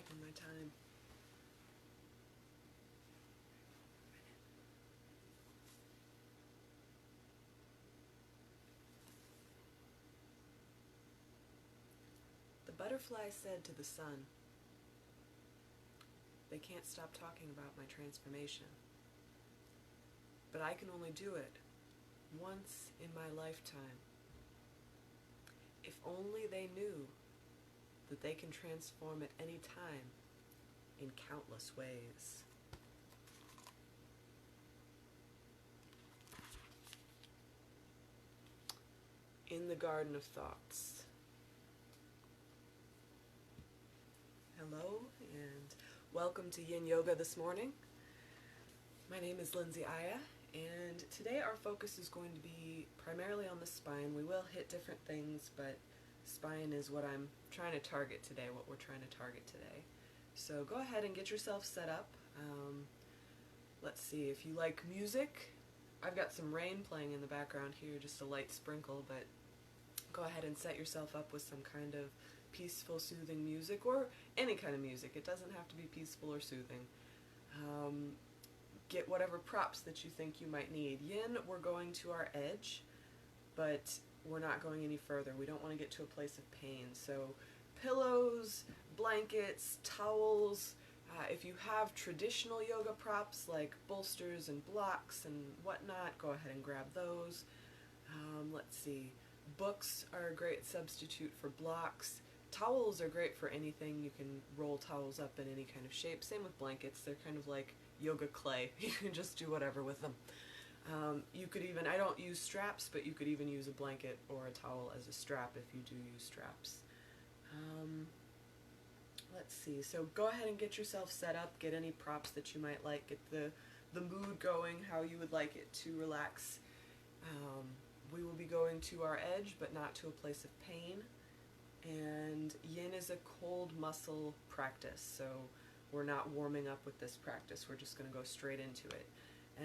taking my time. The butterfly said to the sun, "They can't stop talking about my transformation, but I can only do it once in my lifetime. If only they knew that they can transform at any time in countless ways." In the Garden of Thoughts. Hello, and welcome to Yin Yoga this morning. My name is Lindsay Aya, and today our focus is going to be primarily on the spine. We will hit different things, but spine is what I'm trying to target today, what we're trying to target today. So go ahead and get yourself set up. Let's see, if you like music, I've got some rain playing in the background here, just a light sprinkle, but go ahead and set yourself up with some kind of peaceful, soothing music, or any kind of music. It doesn't have to be peaceful or soothing. Get whatever props that you think you might need. Yin, we're going to our edge, but we're not going any further. We don't want to get to a place of pain. So pillows, blankets, towels. If you have traditional yoga props like bolsters and blocks and whatnot, go ahead and grab those. Let's see. Books are a great substitute for blocks. Towels are great for anything. You can roll towels up in any kind of shape. Same with blankets. They're kind of like yoga clay. You can just do whatever with them. You could even, I don't use straps, but you could even use a blanket or a towel as a strap if you do use straps. Let's see, so go ahead and get yourself set up, get any props that you might like, get the mood going, how you would like it to relax. We will be going to our edge, but not to a place of pain. And Yin is a cold muscle practice, so we're not warming up with this practice, we're just going to go straight into it.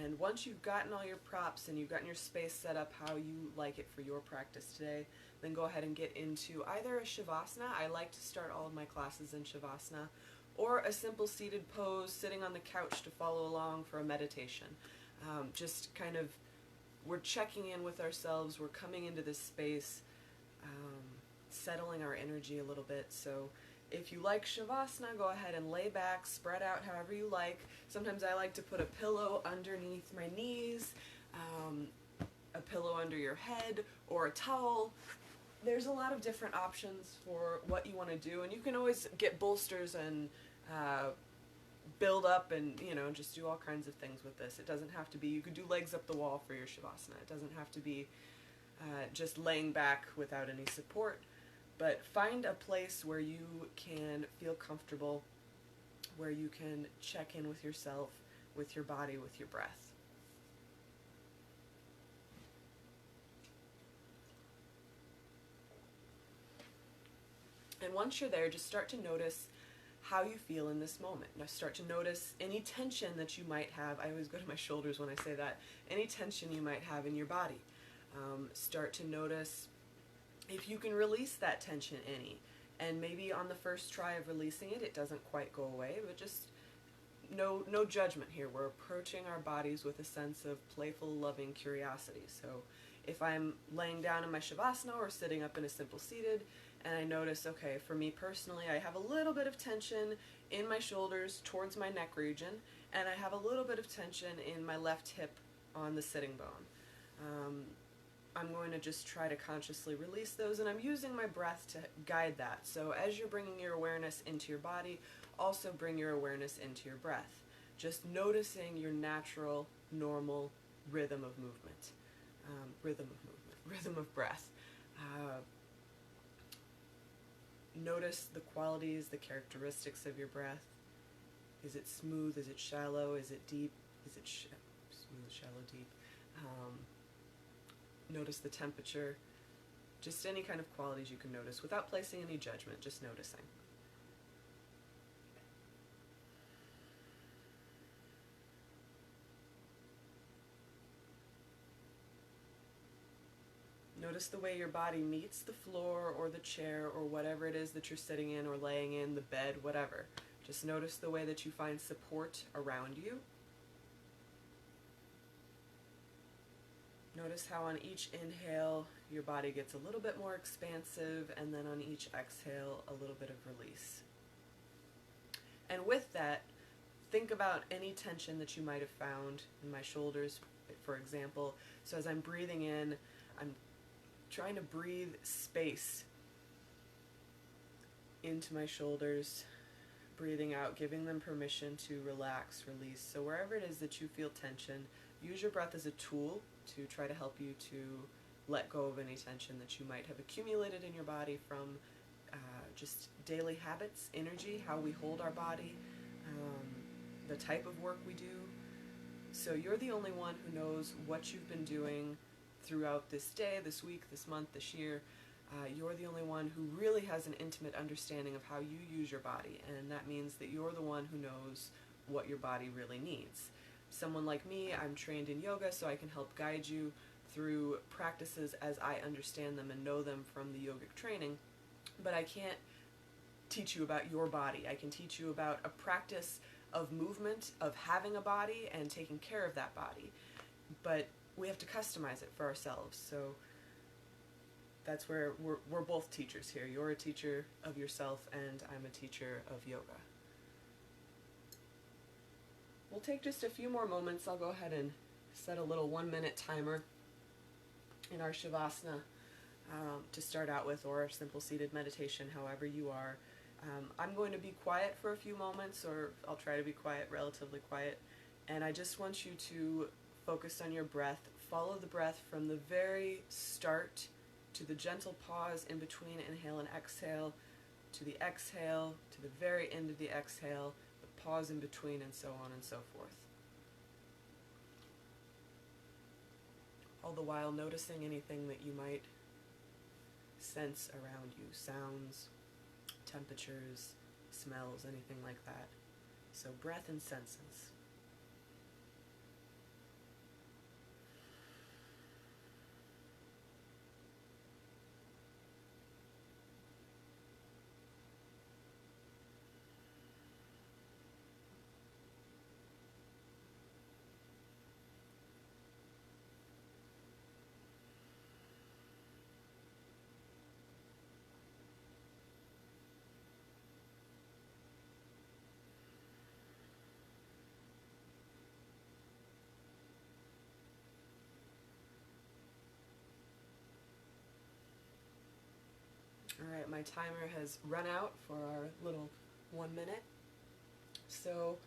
And once you've gotten all your props and you've gotten your space set up how you like it for your practice today, then go ahead and get into either a Shavasana. I like to start all of my classes in Shavasana, or a simple seated pose, sitting on the couch to follow along for a meditation. Just kind of, we're checking in with ourselves, we're coming into this space, settling our energy a little bit. So if you like Shavasana, go ahead and lay back, spread out however you like. Sometimes I like to put a pillow underneath my knees, a pillow under your head, or a towel. There's a lot of different options for what you want to do, and you can always get bolsters and build up and, you know, just do all kinds of things with this. It doesn't have to be, you could do legs up the wall for your Shavasana. It doesn't have to be just laying back without any support. But find a place where you can feel comfortable, where you can check in with yourself, with your body, with your breath. And once you're there, just start to notice how you feel in this moment. Now start to notice any tension that you might have. I always go to my shoulders when I say that. Any tension you might have in your body. Start to notice if you can release that tension any. And maybe on the first try of releasing it, it doesn't quite go away, but just no judgment here. We're approaching our bodies with a sense of playful, loving curiosity. So if I'm laying down in my Shavasana or sitting up in a simple seated, and I notice, okay, for me personally, I have a little bit of tension in my shoulders towards my neck region, and I have a little bit of tension in my left hip on the sitting bone. I'm going to just try to consciously release those, and I'm using my breath to guide that. So as you're bringing your awareness into your body, also bring your awareness into your breath. Just noticing your natural, normal rhythm of movement. Rhythm of breath. Notice the qualities, the characteristics of your breath. Is it smooth? Is it shallow? Is it deep? Is it smooth, shallow, deep? Notice the temperature. Just any kind of qualities you can notice without placing any judgment, just noticing. Notice the way your body meets the floor or the chair or whatever it is that you're sitting in or laying in, the bed, whatever. Just notice the way that you find support around you. Notice how on each inhale your body gets a little bit more expansive, and then on each exhale a little bit of release. And with that, think about any tension that you might have found in my shoulders, for example. So as I'm breathing in, I'm trying to breathe space into my shoulders, breathing out, giving them permission to relax, release. So wherever it is that you feel tension, use your breath as a tool to try to help you to let go of any tension that you might have accumulated in your body from just daily habits, energy, how we hold our body, the type of work we do. So you're the only one who knows what you've been doing throughout this day, this week, this month, this year. You're the only one who really has an intimate understanding of how you use your body, and that means that you're the one who knows what your body really needs. Someone like me, I'm trained in yoga, so I can help guide you through practices as I understand them and know them from the yogic training, but I can't teach you about your body. I can teach you about a practice of movement, of having a body and taking care of that body, but we have to customize it for ourselves. So that's where we're both teachers here. You're a teacher of yourself, and I'm a teacher of yoga. We'll take just a few more moments. I'll go ahead and set a little 1-minute timer in our Shavasana to start out with, or a simple seated meditation, however you are. I'm going to be quiet for a few moments, or I'll try to be quiet, relatively quiet, and I just want you to focus on your breath. Follow the breath from the very start to the gentle pause in between inhale and exhale, to the exhale, to the very end of the exhale, the pause in between, and so on and so forth. All the while noticing anything that you might sense around you, sounds, temperatures, smells, anything like that. So breath and senses. Alright, my timer has run out for our little 1 minute. So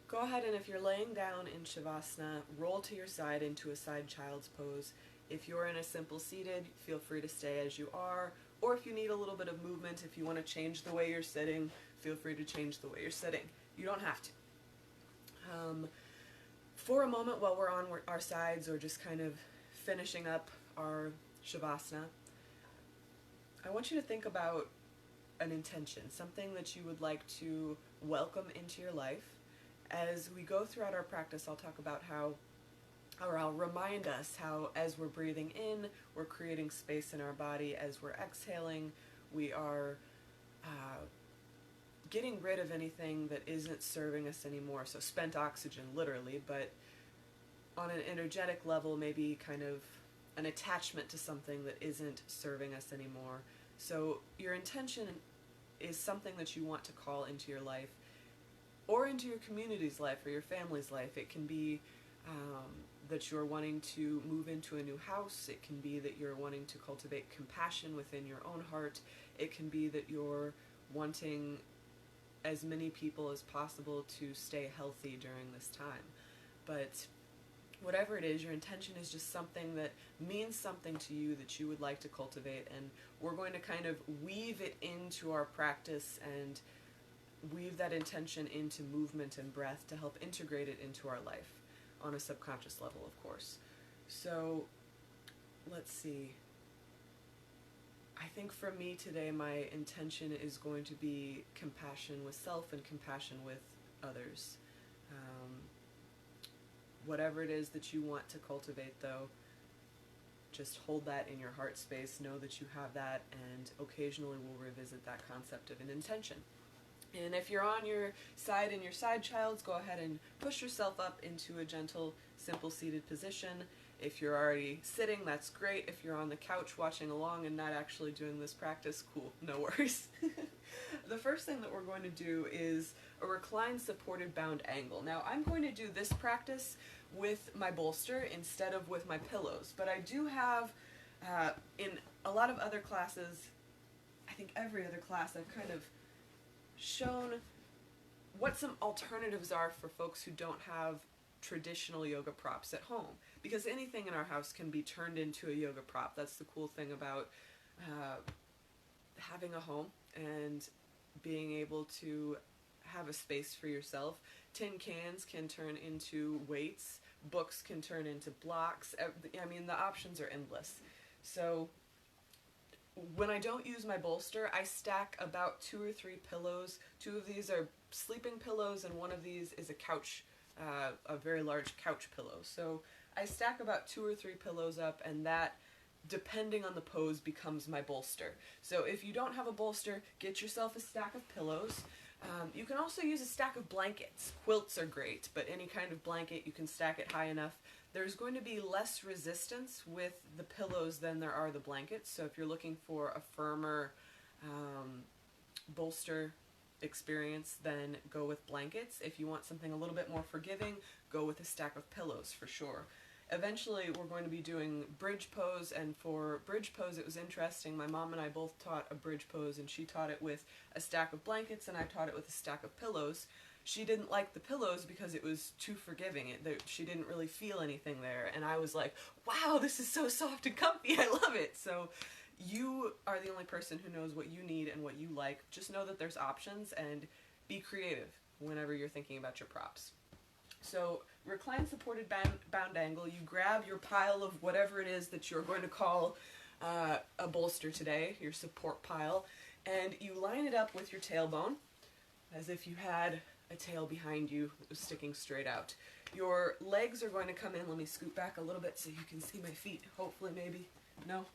go ahead, and if you're laying down in Shavasana, roll to your side into a side child's pose. If you're in a simple seated, feel free to stay as you are, or if you need a little bit of movement, if you want to change the way you're sitting, feel free to change the way you're sitting. You don't have to. For a moment while we're on our sides, or just kind of finishing up our Shavasana, I want you to think about an intention, something that you would like to welcome into your life. As we go throughout our practice, I'll talk about how, or I'll remind us how, as we're breathing in, we're creating space in our body. As we're exhaling, we are getting rid of anything that isn't serving us anymore. So spent oxygen, literally, but on an energetic level, maybe kind of an attachment to something that isn't serving us anymore. So your intention is something that you want to call into your life, or into your community's life, or your family's life. It can be that you're wanting to move into a new house. It can be that you're wanting to cultivate compassion within your own heart. It can be that you're wanting as many people as possible to stay healthy during this time. But whatever it is, your intention is just something that means something to you, that you would like to cultivate, and we're going to kind of weave it into our practice and weave that intention into movement and breath to help integrate it into our life on a subconscious level, of course. So let's see. I think for me today, my intention is going to be compassion with self and compassion with others. Whatever it is that you want to cultivate, though, just hold that in your heart space. Know that you have that, and occasionally we'll revisit that concept of an intention. And if you're on your side in your side childs, go ahead and push yourself up into a gentle, simple seated position. If you're already sitting, that's great. If you're on the couch watching along and not actually doing this practice, cool, no worries. The first thing that we're going to do is a reclined supported bound angle. Now I'm going to do this practice with my bolster instead of with my pillows, but I do have, in a lot of other classes, I think every other class, I've kind of shown what some alternatives are for folks who don't have traditional yoga props at home, because anything in our house can be turned into a yoga prop. That's the cool thing about having a home and being able to have a space for yourself. Tin cans can turn into weights, books can turn into blocks. I mean, the options are endless. So when I don't use my bolster, I stack about 2 or 3 pillows. 2 of these are sleeping pillows, and one of these is a couch, a very large couch pillow. So I stack about 2 or 3 pillows up, and that, depending on the pose, becomes my bolster. So if you don't have a bolster, get yourself a stack of pillows. You can also use a stack of blankets. Quilts are great, but any kind of blanket, you can stack it high enough. There's going to be less resistance with the pillows than there are the blankets, so if you're looking for a firmer bolster experience, then go with blankets. If you want something a little bit more forgiving, go with a stack of pillows for sure. Eventually we're going to be doing bridge pose, and for bridge pose it was interesting. My mom and I both taught a bridge pose, and she taught it with a stack of blankets and I taught it with a stack of pillows. She didn't like the pillows because it was too forgiving. She didn't really feel anything there, and I was like, wow, this is so soft and comfy, I love it. So you are the only person who knows what you need and what you like. Just know that there's options, and be creative whenever you're thinking about your props. So recline supported bound angle, you grab your pile of whatever it is that you're going to call a bolster today, your support pile, and you line it up with your tailbone as if you had a tail behind you that was sticking straight out. Your legs are going to come in. Let me scoot back a little bit so you can see my feet, hopefully, maybe. No?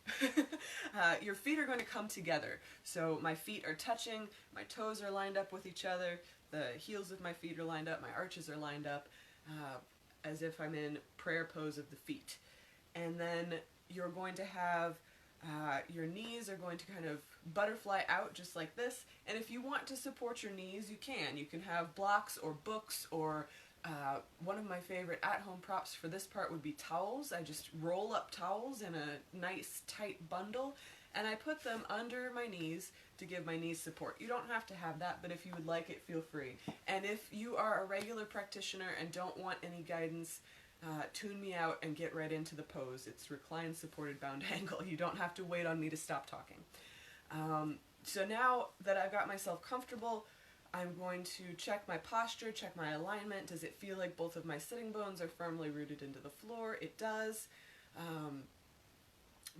Your feet are going to come together. So my feet are touching, my toes are lined up with each other, the heels of my feet are lined up, my arches are lined up, as if I'm in prayer pose of the feet. And then you're going to have your knees are going to kind of butterfly out just like this, and if you want to support your knees, you can. You can have blocks or books, or one of my favorite at-home props for this part would be towels. I just roll up towels in a nice tight bundle, and I put them under my knees to give my knees support. You don't have to have that, but if you would like it, feel free. And if you are a regular practitioner and don't want any guidance, tune me out and get right into the pose. It's reclined supported bound angle. You don't have to wait on me to stop talking. So now that I've got myself comfortable, I'm going to check my posture, check my alignment. Does it feel like both of my sitting bones are firmly rooted into the floor? It does.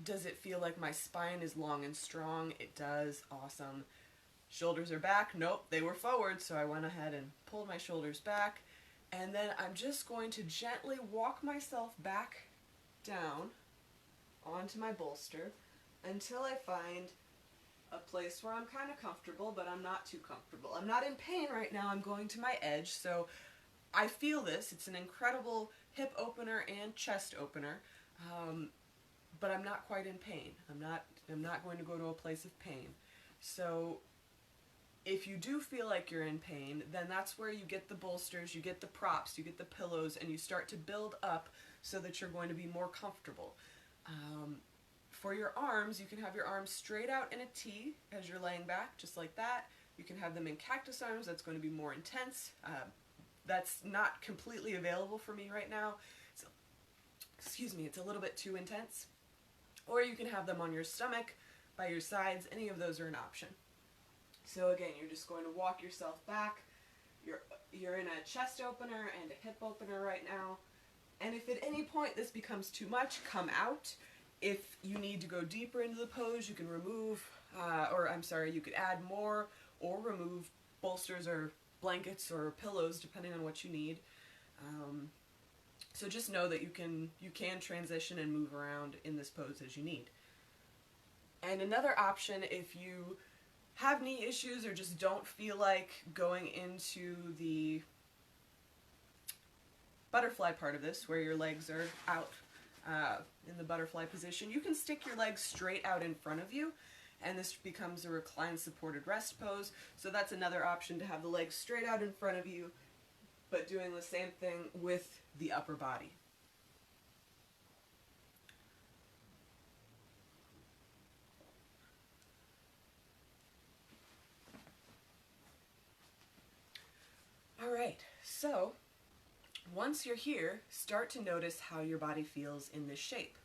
Does it feel like my spine is long and strong? It does. Awesome. Shoulders are back. Nope, they were forward, so I went ahead and pulled my shoulders back. And then I'm just going to gently walk myself back down onto my bolster until I find a place where I'm kind of comfortable, but I'm not too comfortable. I'm not in pain right now. I'm going to my edge, so I feel this. It's an incredible hip opener and chest opener, but I'm not quite in pain. I'm not going to go to a place of pain. So if you do feel like you're in pain, then that's where you get the bolsters, you get the props, you get the pillows, and you start to build up so that you're going to be more comfortable. For your arms, you can have your arms straight out in a T as you're laying back, just like that. You can have them in cactus arms. That's going to be more intense. That's not completely available for me right now. So, excuse me, it's a little bit too intense. Or you can have them on your stomach, by your sides. Any of those are an option. So again, you're just going to walk yourself back. You're in a chest opener and a hip opener right now. And if at any point this becomes too much, come out. If you need to go deeper into the pose, you can remove, you could add more or remove bolsters or blankets or pillows, depending on what you need. So just know that you can transition and move around in this pose as you need. And another option, if you have knee issues or just don't feel like going into the butterfly part of this, where your legs are out in the butterfly position, you can stick your legs straight out in front of you, and this becomes a reclined supported rest pose. So that's another option, to have the legs straight out in front of you, but doing the same thing with the upper body. Alright, so once you're here, start to notice how your body feels in this shape.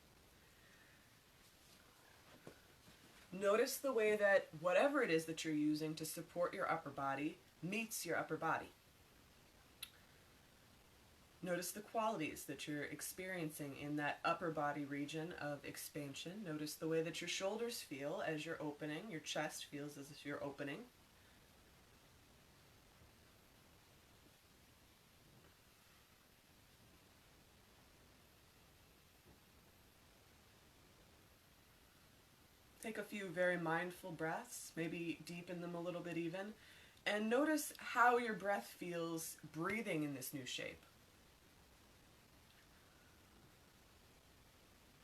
Notice the way that whatever it is that you're using to support your upper body meets your upper body. Notice the qualities that you're experiencing in that upper body region of expansion. Notice the way that your shoulders feel as you're opening, your chest feels as if you're opening. Take a few very mindful breaths, maybe deepen them a little bit even, and notice how your breath feels breathing in this new shape.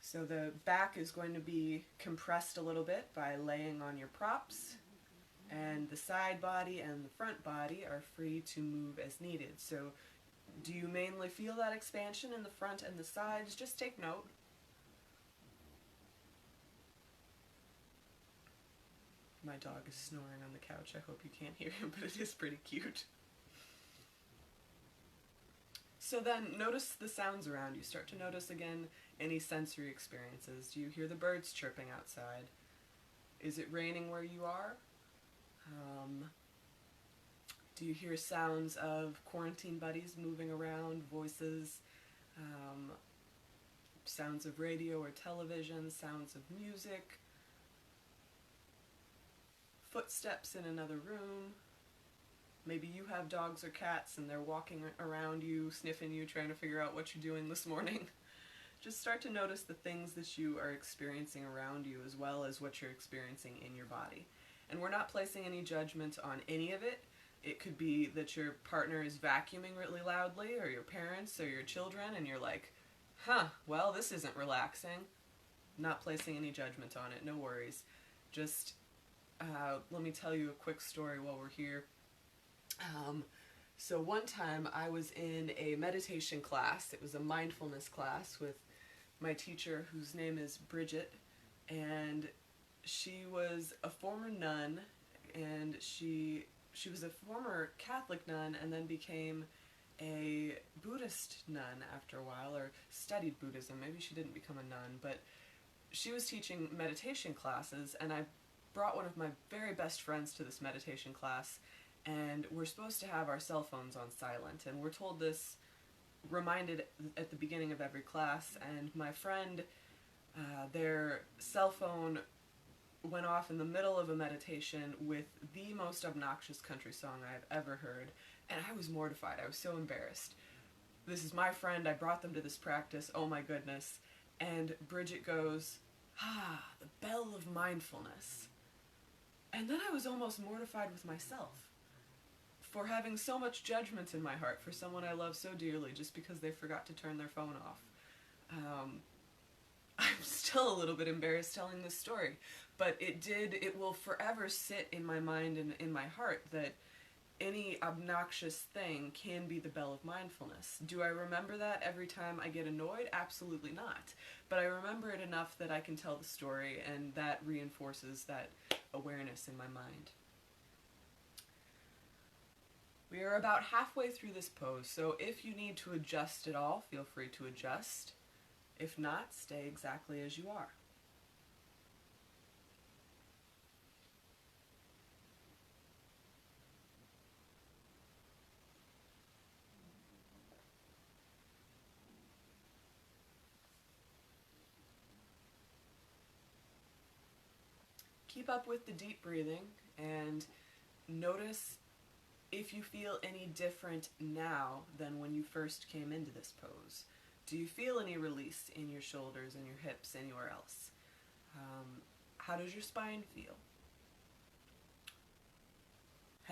So the back is going to be compressed a little bit by laying on your props, and the side body and the front body are free to move as needed. So do you mainly feel that expansion in the front and the sides? Just take note. My dog is snoring on the couch. I hope you can't hear him, but it is pretty cute. So then notice the sounds around you. Start to notice again any sensory experiences. Do you hear the birds chirping outside? Is it raining where you are? Do you hear sounds of quarantine buddies moving around, voices, sounds of radio or television, sounds of music, footsteps in another room? Maybe you have dogs or cats and they're walking around you, sniffing you, trying to figure out what you're doing this morning. Just start to notice the things that you are experiencing around you, as well as what you're experiencing in your body. And we're not placing any judgment on any of it. It could be that your partner is vacuuming really loudly, or your parents, or your children, and you're like, well, this isn't relaxing. Not placing any judgment on it, no worries. Just let me tell you a quick story while we're here. So one time I was in a meditation class. It was a mindfulness class with my teacher, whose name is Bridget, and she was a former nun, and she was a former Catholic nun and then became a Buddhist nun after a while, or studied Buddhism. Maybe she didn't become a nun, but she was teaching meditation classes, and I brought one of my very best friends to this meditation class, and we're supposed to have our cell phones on silent, and we're told this, reminded at the beginning of every class, and my friend, their cell phone went off in the middle of a meditation with the most obnoxious country song I've ever heard, and I was mortified. I was so embarrassed. This is my friend, I brought them to this practice, oh my goodness. And Bridget goes, the bell of mindfulness. And then I was almost mortified with myself for having so much judgment in my heart for someone I love so dearly just because they forgot to turn their phone off. I'm still a little bit embarrassed telling this story, but it will forever sit in my mind and in my heart that any obnoxious thing can be the bell of mindfulness. Do I remember that every time I get annoyed? Absolutely not. But I remember it enough that I can tell the story, and that reinforces that awareness in my mind. We are about halfway through this pose, so if you need to adjust at all, feel free to adjust. If not, stay exactly as you are. Keep up with the deep breathing and notice if you feel any different now than when you first came into this pose. Do you feel any release in your shoulders and your hips, anywhere else? How does your spine feel?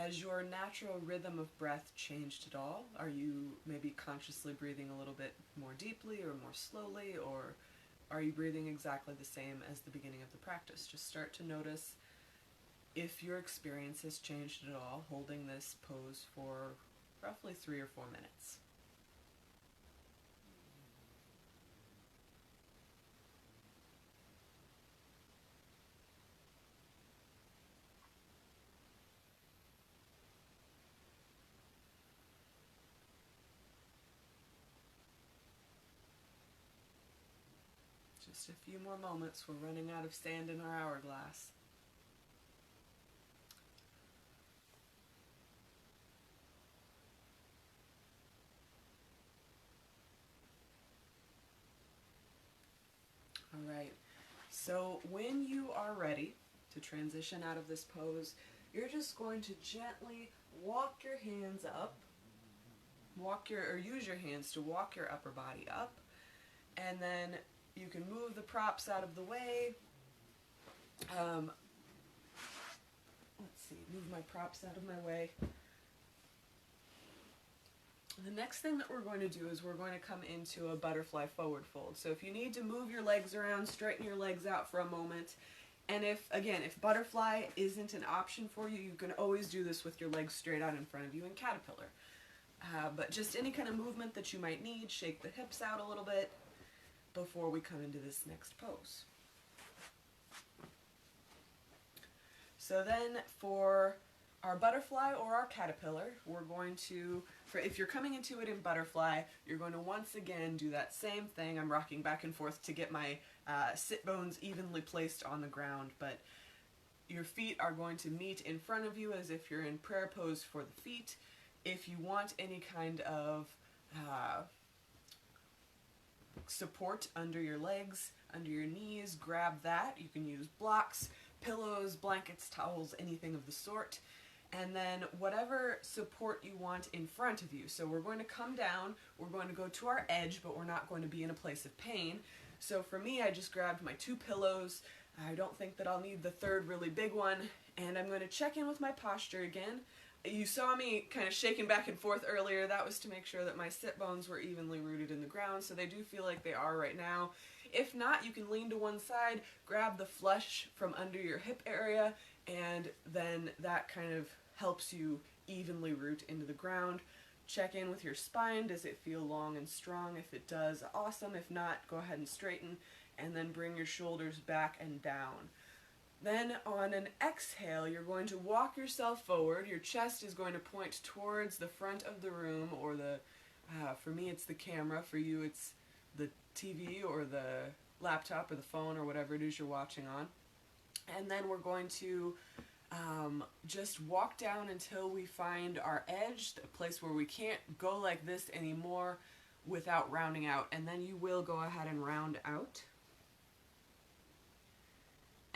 Has your natural rhythm of breath changed at all? Are you maybe consciously breathing a little bit more deeply or more slowly, or are you breathing exactly the same as the beginning of the practice? Just start to notice if your experience has changed at all holding this pose for roughly 3 or 4 minutes. Just a few more moments. We're running out of sand in our hourglass. All right. So when you are ready to transition out of this pose, you're just going to gently walk your hands up. Use your hands to walk your upper body up, and then you can move the props out of the way. Let's see, move my props out of my way. The next thing that we're going to do is we're going to come into a butterfly forward fold. So if you need to move your legs around, straighten your legs out for a moment. And if butterfly isn't an option for you, you can always do this with your legs straight out in front of you in caterpillar. But just any kind of movement that you might need, shake the hips out a little bit before we come into this next pose. So then for our butterfly or our caterpillar, we're going to, if you're coming into it in butterfly, you're going to once again do that same thing. I'm rocking back and forth to get my sit bones evenly placed on the ground, but your feet are going to meet in front of you as if you're in prayer pose for the feet. If you want any kind of support under your legs, under your knees, grab that. You can use blocks, pillows, blankets, towels, anything of the sort. And then whatever support you want in front of you. So we're going to come down, we're going to go to our edge, but we're not going to be in a place of pain. So for me, I just grabbed my 2 pillows. I don't think that I'll need the third really big one. And I'm going to check in with my posture again. You saw me kind of shaking back and forth earlier. That was to make sure that my sit bones were evenly rooted in the ground, so they do feel like they are right now. If not, you can lean to one side, grab the flush from under your hip area, and then that kind of helps you evenly root into the ground. Check in with your spine. Does it feel long and strong? If it does, awesome. If not, go ahead and straighten, and then bring your shoulders back and down. Then on an exhale, you're going to walk yourself forward. Your chest is going to point towards the front of the room, or for me it's the camera, for you it's the TV or the laptop or the phone or whatever it is you're watching on. And then we're going to just walk down until we find our edge, the place where we can't go like this anymore without rounding out. And then you will go ahead and round out.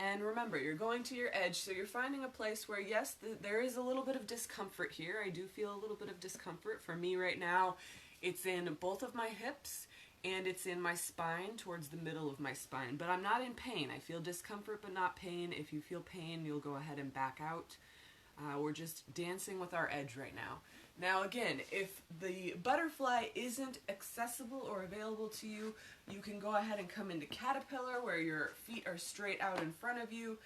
And remember, you're going to your edge, so you're finding a place where, yes, there is a little bit of discomfort here. I do feel a little bit of discomfort. For me right now, it's in both of my hips, and it's in my spine, towards the middle of my spine. But I'm not in pain. I feel discomfort, but not pain. If you feel pain, you'll go ahead and back out. We're just dancing with our edge right now. Now again, if the butterfly isn't accessible or available to you, you can go ahead and come into caterpillar where your feet are straight out in front of you.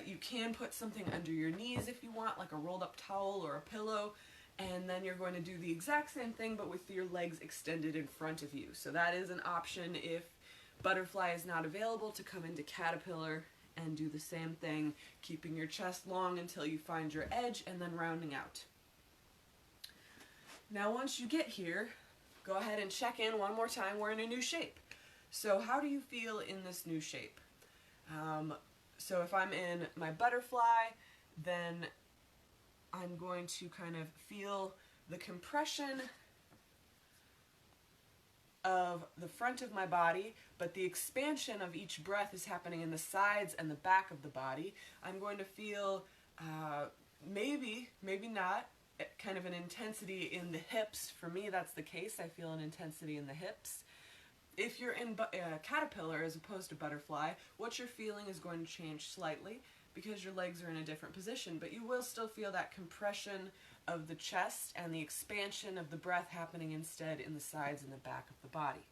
You can put something under your knees if you want, like a rolled up towel or a pillow, and then you're going to do the exact same thing but with your legs extended in front of you. So that is an option if butterfly is not available, to come into caterpillar and do the same thing, keeping your chest long until you find your edge and then rounding out. Now once you get here, go ahead and check in one more time. We're in a new shape. So how do you feel in this new shape? So if I'm in my butterfly, then I'm going to kind of feel the compression of the front of my body, but the expansion of each breath is happening in the sides and the back of the body. I'm going to feel, maybe not, kind of an intensity in the hips. For me, that's the case. I feel an intensity in the hips. If you're in caterpillar as opposed to butterfly, what you're feeling is going to change slightly, because your legs are in a different position, but you will still feel that compression of the chest and the expansion of the breath happening instead in the sides and the back of the body.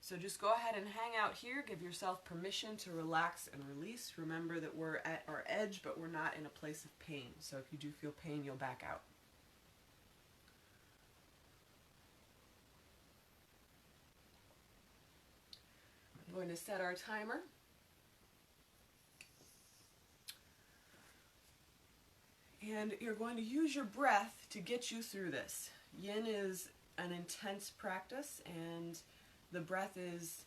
So just go ahead and hang out here. Give yourself permission to relax and release. Remember that we're at our edge, but we're not in a place of pain. So if you do feel pain, you'll back out. I'm going to set our timer. And you're going to use your breath to get you through this. Yin is an intense practice, and the breath is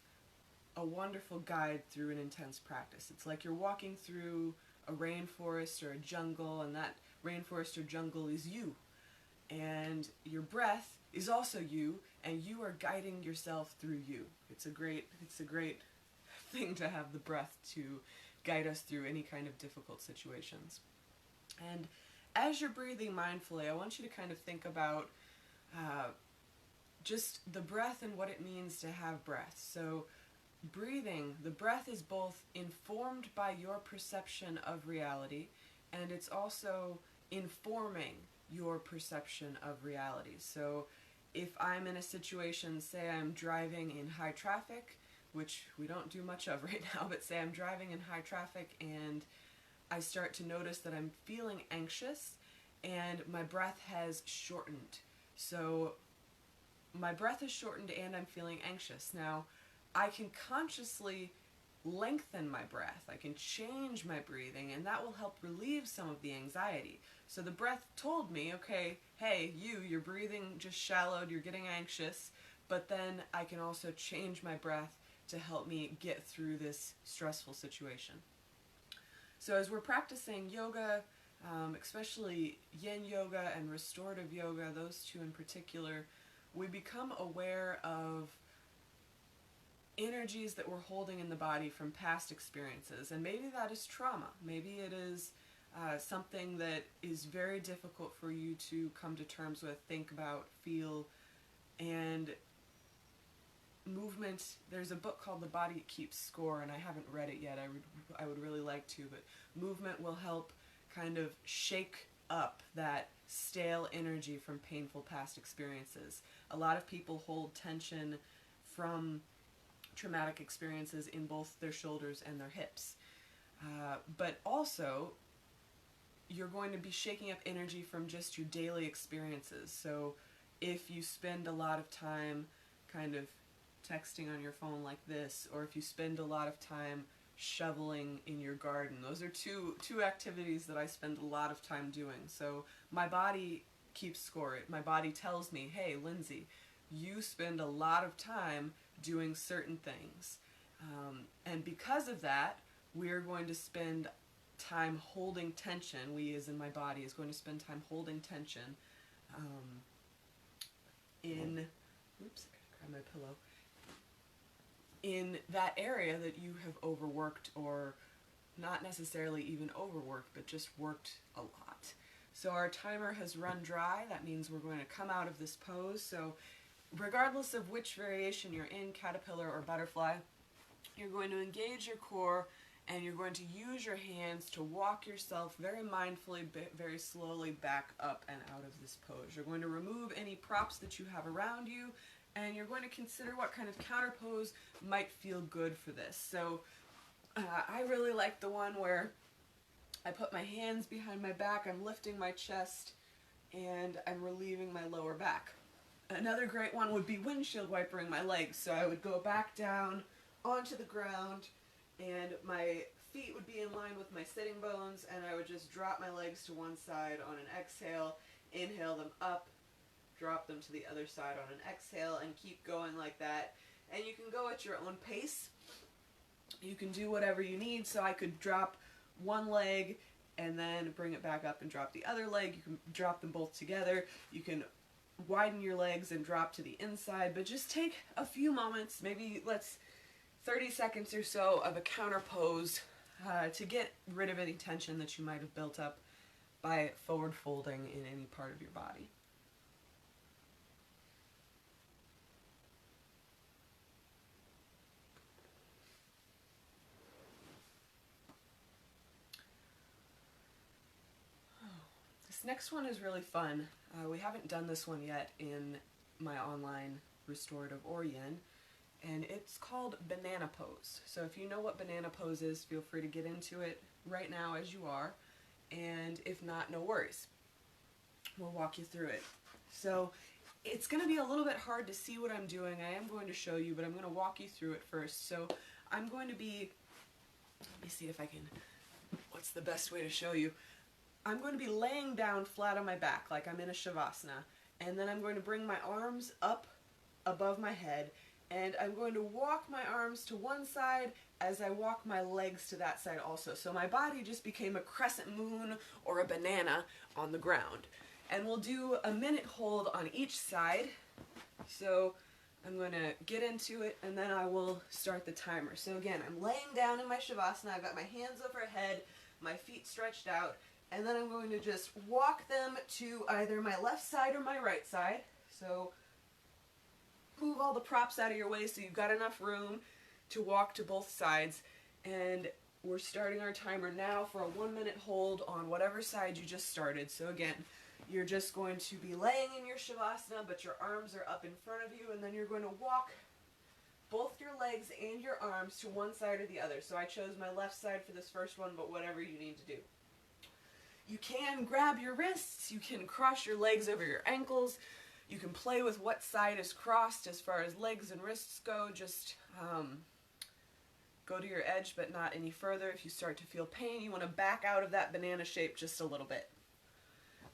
a wonderful guide through an intense practice. It's like you're walking through a rainforest or a jungle, and that rainforest or jungle is you. And your breath is also you, and you are guiding yourself through you. It's a great thing to have the breath to guide us through any kind of difficult situations. And as you're breathing mindfully, I want you to kind of think about just the breath and what it means to have breath. So breathing, the breath is both informed by your perception of reality, and it's also informing your perception of reality. So if I'm in a situation, say I'm driving in high traffic, which we don't do much of right now, but say I'm driving in high traffic and I start to notice that I'm feeling anxious and my breath has shortened. So my breath is shortened and I'm feeling anxious. Now, I can consciously lengthen my breath. I can change my breathing, and that will help relieve some of the anxiety. So the breath told me, okay, hey, you're breathing just shallowed, you're getting anxious, but then I can also change my breath to help me get through this stressful situation. So as we're practicing yoga, especially yin yoga and restorative yoga, those two in particular, we become aware of energies that we're holding in the body from past experiences. And maybe that is trauma. Maybe it is something that is very difficult for you to come to terms with, think about, feel. And movement, there's a book called The Body Keeps Score, and I haven't read it yet. I would really like to, but movement will help kind of shake up that stale energy from painful past experiences. A lot of people hold tension from traumatic experiences in both their shoulders and their hips. But also, you're going to be shaking up energy from just your daily experiences. So if you spend a lot of time kind of texting on your phone like this, or if you spend a lot of time shoveling in your garden, those are two activities that I spend a lot of time doing. So my body keeps score. My body tells me, hey, Lindsay, you spend a lot of time doing certain things. And because of that, we're going to spend time holding tension. We, as in my body, is going to spend time holding tension in, oops, I gotta grab my pillow, in that area that you have overworked, or not necessarily even overworked, but just worked a lot. So our timer has run dry. That means we're going to come out of this pose. So regardless of which variation you're in, caterpillar or butterfly, you're going to engage your core, and you're going to use your hands to walk yourself very mindfully, very slowly back up and out of this pose. You're going to remove any props that you have around you, and you're going to consider what kind of counter pose might feel good for this. So I really like the one where I put my hands behind my back, I'm lifting my chest, and I'm relieving my lower back. Another great one would be windshield wipering my legs. So I would go back down onto the ground, and my feet would be in line with my sitting bones, and I would just drop my legs to one side on an exhale, inhale them up, drop them to the other side on an exhale, and keep going like that. And you can go at your own pace. You can do whatever you need. So I could drop one leg and then bring it back up and drop the other leg. You can drop them both together. You can widen your legs and drop to the inside, but just take a few moments, maybe 30 seconds or so of a counter pose to get rid of any tension that you might have built up by forward folding in any part of your body. This next one is really fun. We haven't done this one yet in my online restorative or yin, and it's called banana pose. So if you know what banana pose is, feel free to get into it right now as you are, and if not, no worries. We'll walk you through it. So it's going to be a little bit hard to see what I'm doing. I am going to show you, but I'm going to walk you through it first. So I'm going to be, let me see if I can, what's the best way to show you? I'm going to be laying down flat on my back like I'm in a Shavasana, and then I'm going to bring my arms up above my head, and I'm going to walk my arms to one side as I walk my legs to that side also. So my body just became a crescent moon or a banana on the ground. And we'll do a minute hold on each side. So I'm going to get into it, and then I will start the timer. So again, I'm laying down in my Shavasana. I've got my hands overhead, my feet stretched out, and then I'm going to just walk them to either my left side or my right side. So move all the props out of your way so you've got enough room to walk to both sides. And we're starting our timer now for a 1 minute hold on whatever side you just started. So again, you're just going to be laying in your Shavasana, but your arms are up in front of you, and then you're going to walk both your legs and your arms to one side or the other. So I chose my left side for this first one, but whatever you need to do. You can grab your wrists, you can cross your legs over your ankles, you can play with what side is crossed as far as legs and wrists go. Just go to your edge, but not any further. If you start to feel pain, you want to back out of that banana shape just a little bit.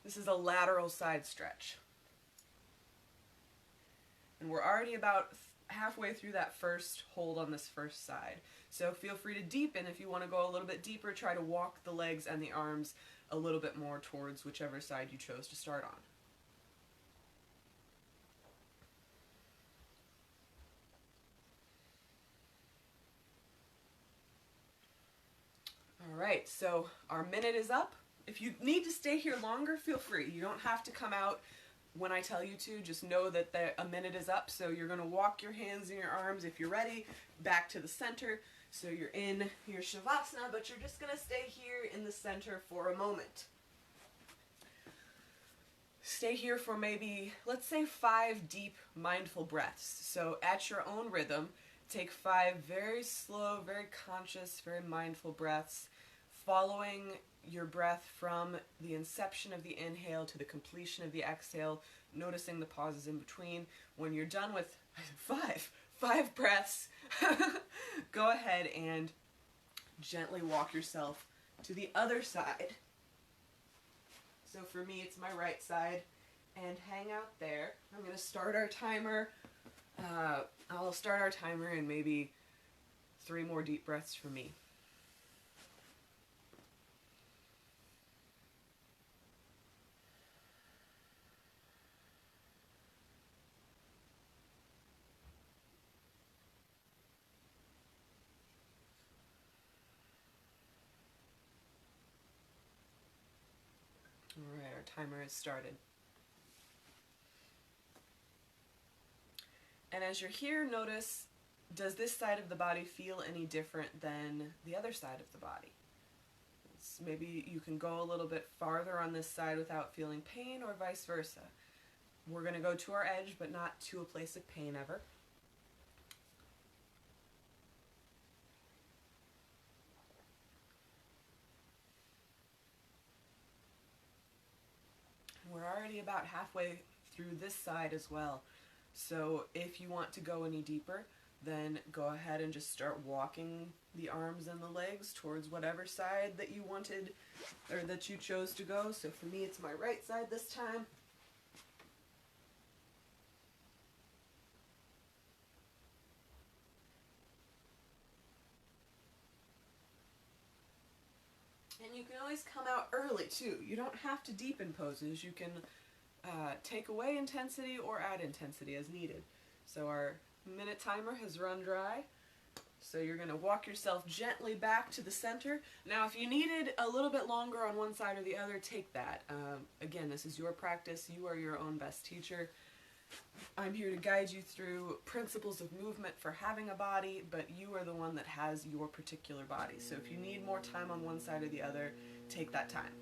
This is a lateral side stretch. And we're already about halfway through that first hold on this first side. So feel free to deepen if you want to go a little bit deeper. Try to walk the legs and the arms a little bit more towards whichever side you chose to start on. Alright, so our minute is up. If you need to stay here longer, feel free. You don't have to come out when I tell you to. Just know that a minute is up, so you're going to walk your hands and your arms, if you're ready, back to the center. So you're in your Shavasana, but you're just going to stay here in the center for a moment. Stay here for maybe, let's say, 5 deep mindful breaths. So at your own rhythm, take 5 very slow, very conscious, very mindful breaths, following your breath from the inception of the inhale to the completion of the exhale, noticing the pauses in between. When you're done with 5 breaths, go ahead and gently walk yourself to the other side. So for me, it's my right side, and hang out there. I'm going to start our timer. I'll start our timer in maybe 3 more deep breaths for me. Alright, our timer has started. And as you're here, notice, does this side of the body feel any different than the other side of the body? Maybe you can go a little bit farther on this side without feeling pain, or vice versa. We're going to go to our edge, but not to a place of pain ever. We're already about halfway through this side as well. So if you want to go any deeper, then go ahead and just start walking the arms and the legs towards whatever side that you wanted or that you chose to go. So for me, it's my right side this time. And you can always come out early too. You don't have to deepen poses. You can take away intensity or add intensity as needed. So our minute timer has run dry. So you're going to walk yourself gently back to the center. Now if you needed a little bit longer on one side or the other, take that. Again, this is your practice. You are your own best teacher. I'm here to guide you through principles of movement for having a body, but you are the one that has your particular body. So if you need more time on one side or the other, take that time.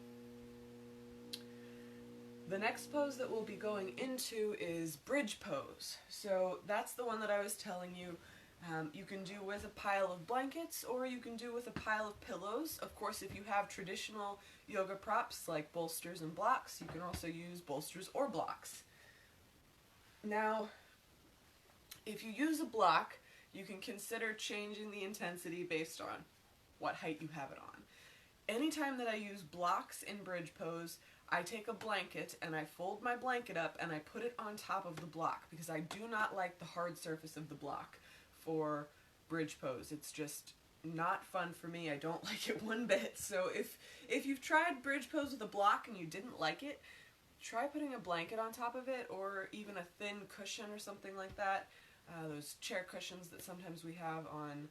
The next pose that we'll be going into is bridge pose. So that's the one that I was telling you. You can do with a pile of blankets, or you can do with a pile of pillows. Of course, if you have traditional yoga props like bolsters and blocks, you can also use bolsters or blocks. Now, if you use a block, you can consider changing the intensity based on what height you have it on. Anytime that I use blocks in bridge pose, I take a blanket and I fold my blanket up and I put it on top of the block, because I do not like the hard surface of the block for bridge pose. It's just not fun for me. I don't like it one bit. So if you've tried bridge pose with a block and you didn't like it, try putting a blanket on top of it, or even a thin cushion or something like that. Those chair cushions that sometimes we have on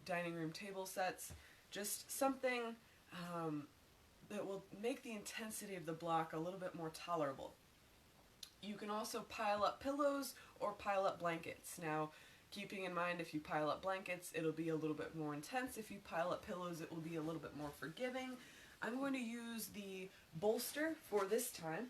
dining room table sets. Just something that will make the intensity of the block a little bit more tolerable. You can also pile up pillows or pile up blankets. Now, keeping in mind, if you pile up blankets, it'll be a little bit more intense. If you pile up pillows, it will be a little bit more forgiving. I'm going to use the bolster for this time.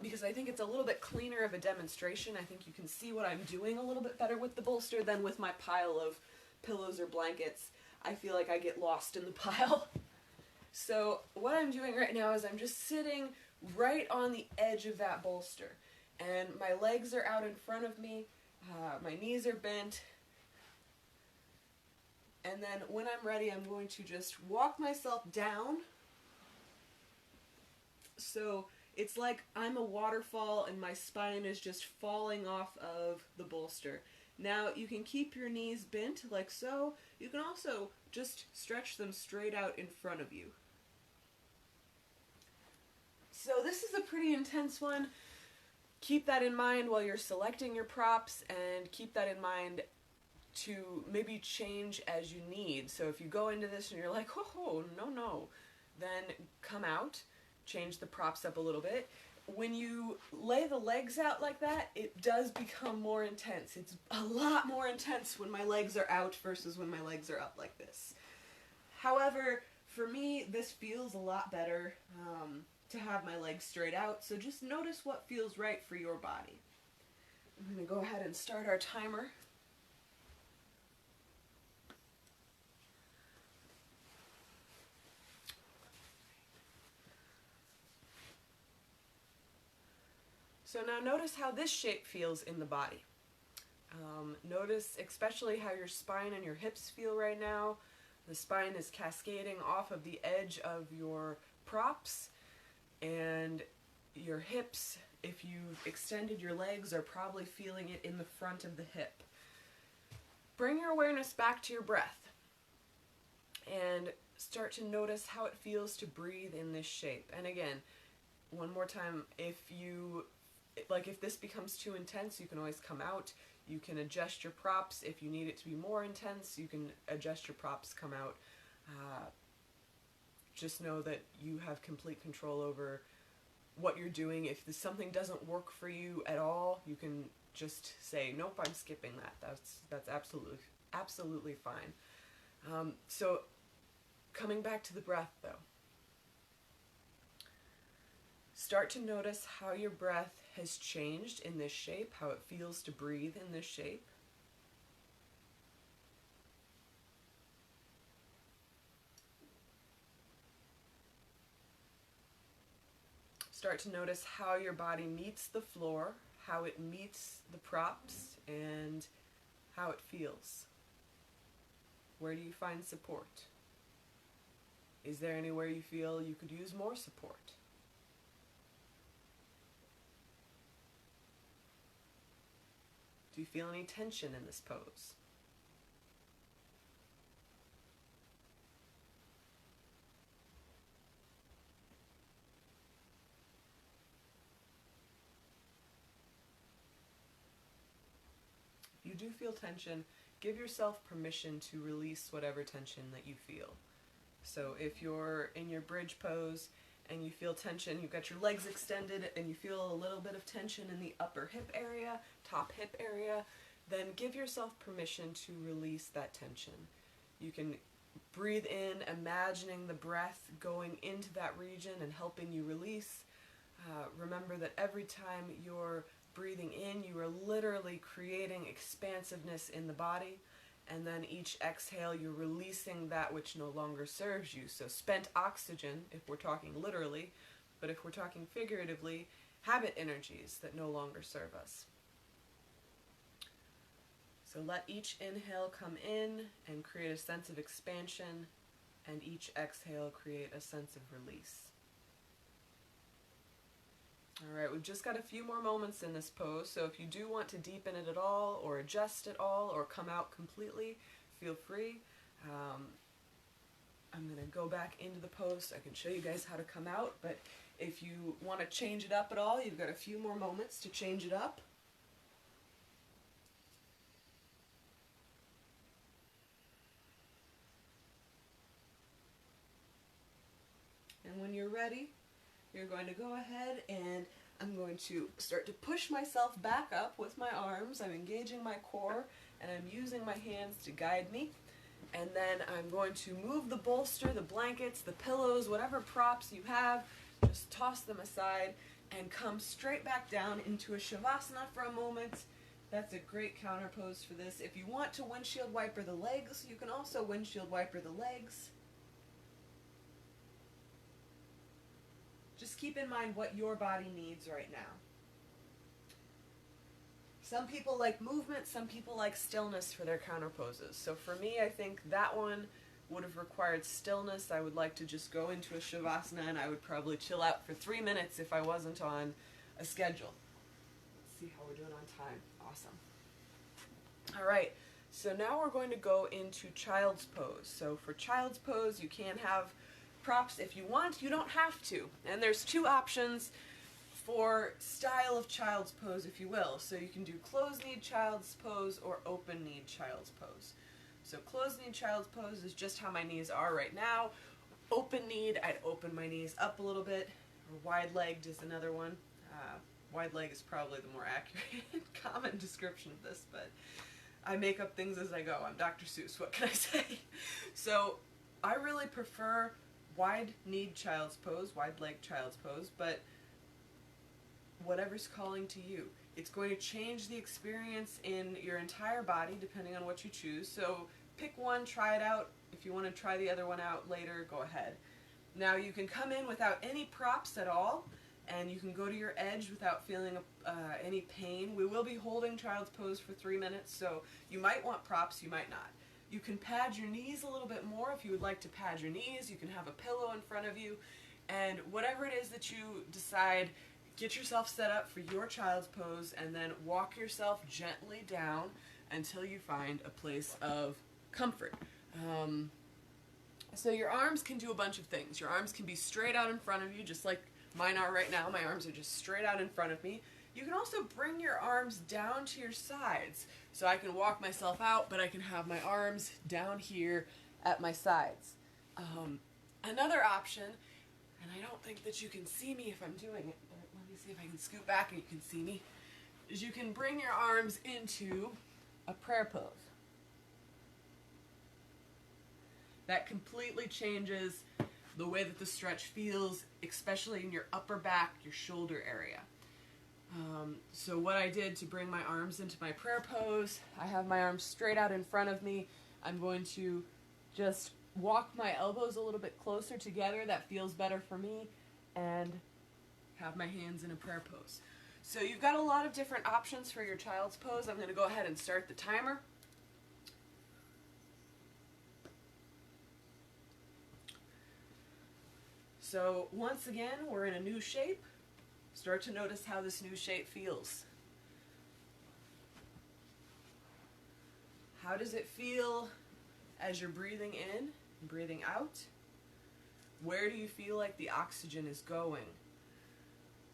Because I think it's a little bit cleaner of a demonstration. I think you can see what I'm doing a little bit better with the bolster than with my pile of pillows or blankets. I feel like I get lost in the pile. So what I'm doing right now is I'm just sitting right on the edge of that bolster. And my legs are out in front of me, my knees are bent. And then when I'm ready, I'm going to just walk myself down. So it's like I'm a waterfall and my spine is just falling off of the bolster. Now you can keep your knees bent like so. You can also just stretch them straight out in front of you. So this is a pretty intense one. Keep that in mind while you're selecting your props, and keep that in mind to maybe change as you need. So if you go into this and you're like, oh, no, then come out, change the props up a little bit. When you lay the legs out like that, it does become more intense. It's a lot more intense when my legs are out versus when my legs are up like this. However, for me, this feels a lot better to have my legs straight out, so just notice what feels right for your body. I'm going to go ahead and start our timer. So now notice how this shape feels in the body. Notice especially how your spine and your hips feel right now. The spine is cascading off of the edge of your props, and your hips, if you've extended your legs, are probably feeling it in the front of the hip. Bring your awareness back to your breath and start to notice how it feels to breathe in this shape. And again, one more time, if this becomes too intense, you can always come out. You can adjust your props. If you need it to be more intense, you can adjust your props, come out. Just know that you have complete control over what you're doing. If something doesn't work for you at all, you can just say, nope, I'm skipping that. That's absolutely fine. So coming back to the breath though, start to notice how your breath has changed in this shape, how it feels to breathe in this shape. Start to notice how your body meets the floor, how it meets the props, and how it feels. Where do you find support? Is there anywhere you feel you could use more support? Do you feel any tension in this pose? If you do feel tension, give yourself permission to release whatever tension that you feel. So if you're in your bridge pose and you feel tension, you've got your legs extended and you feel a little bit of tension in the upper hip area, top hip area, then give yourself permission to release that tension. You can breathe in, imagining the breath going into that region and helping you release. Remember that every time you're breathing in, you are literally creating expansiveness in the body. And then each exhale, you're releasing that which no longer serves you. So spent oxygen, if we're talking literally, but if we're talking figuratively, habit energies that no longer serve us. So let each inhale come in and create a sense of expansion, and each exhale create a sense of release. Alright, we've just got a few more moments in this pose, so if you do want to deepen it at all, or adjust it all, or come out completely, feel free. I'm going to go back into the pose so I can show you guys how to come out, but if you want to change it up at all, you've got a few more moments to change it up. And when you're ready, you're going to go ahead and I'm going to start to push myself back up with my arms. I'm engaging my core and I'm using my hands to guide me. And then I'm going to move the bolster, the blankets, the pillows, whatever props you have, just toss them aside and come straight back down into a Shavasana for a moment. That's a great counter pose for this. If you want to windshield wiper the legs, you can also windshield wiper the legs. Just keep in mind what your body needs right now. Some people like movement, some people like stillness for their counter poses. So for me, I think that one would have required stillness. I would like to just go into a Shavasana and I would probably chill out for 3 minutes if I wasn't on a schedule. Let's see how we're doing on time. Awesome. All right, so now we're going to go into child's pose. So for child's pose, you can have props if you want. You don't have to. And there's two options for style of child's pose, if you will. So you can do closed-kneed child's pose or open-kneed child's pose. So closed-kneed child's pose is just how my knees are right now. Open-kneed, I'd open my knees up a little bit. Or wide-legged is another one. Wide leg is probably the more accurate common description of this, but I make up things as I go. I'm Dr. Seuss, what can I say? So I really prefer wide-kneed child's pose, wide-legged child's pose, but whatever's calling to you. It's going to change the experience in your entire body depending on what you choose. So pick one, try it out. If you want to try the other one out later, go ahead. Now you can come in without any props at all, and you can go to your edge without feeling any pain. We will be holding child's pose for 3 minutes, so you might want props, you might not. You can pad your knees a little bit more if you would like to pad your knees. You can have a pillow in front of you, and whatever it is that you decide, get yourself set up for your child's pose and then walk yourself gently down until you find a place of comfort. So your arms can do a bunch of things. Your arms can be straight out in front of you, just like mine are right now. My arms are just straight out in front of me. You can also bring your arms down to your sides. So I can walk myself out, but I can have my arms down here at my sides. Another option, and I don't think that you can see me if I'm doing it, but let me see if I can scoot back and you can see me, is you can bring your arms into a prayer pose. That completely changes the way that the stretch feels, especially in your upper back, your shoulder area. So what I did to bring my arms into my prayer pose, I have my arms straight out in front of me. I'm going to just walk my elbows a little bit closer together. That feels better for me. And have my hands in a prayer pose. So you've got a lot of different options for your child's pose. I'm going to go ahead and start the timer. So once again, we're in a new shape. Start to notice how this new shape feels. How does it feel as you're breathing in and breathing out? Where do you feel like the oxygen is going?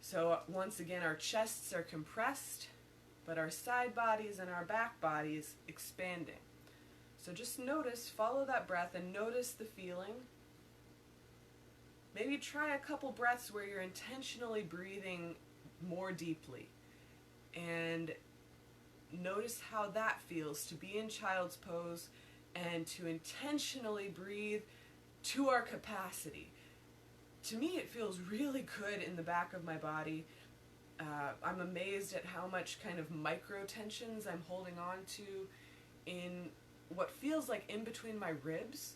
So once again, our chests are compressed, but our side bodies and our back bodies expanding. So just notice, follow that breath and notice the feeling. Maybe try a couple breaths where you're intentionally breathing more deeply. And notice how that feels to be in child's pose and to intentionally breathe to our capacity. To me, it feels really good in the back of my body. I'm amazed at how much kind of micro tensions I'm holding on to in what feels like in between my ribs.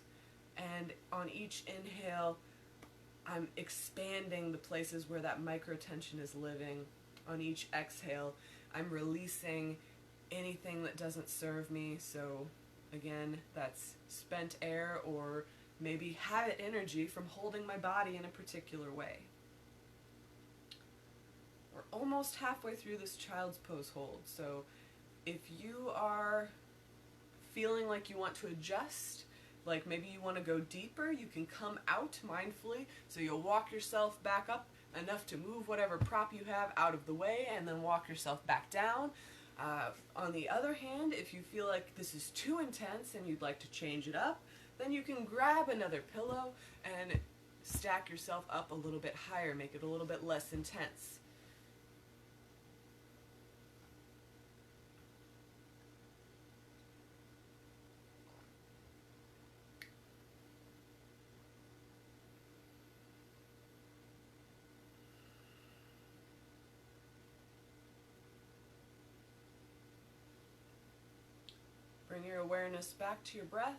And on each inhale, I'm expanding the places where that micro tension is living. On each exhale, I'm releasing anything that doesn't serve me. So again, that's spent air or maybe habit energy from holding my body in a particular way. We're almost halfway through this child's pose hold. So if you are feeling like you want to adjust, like maybe you want to go deeper, you can come out mindfully. So you'll walk yourself back up enough to move whatever prop you have out of the way and then walk yourself back down. On the other hand, if you feel like this is too intense and you'd like to change it up, then you can grab another pillow and stack yourself up a little bit higher, make it a little bit less intense. Bring your awareness back to your breath,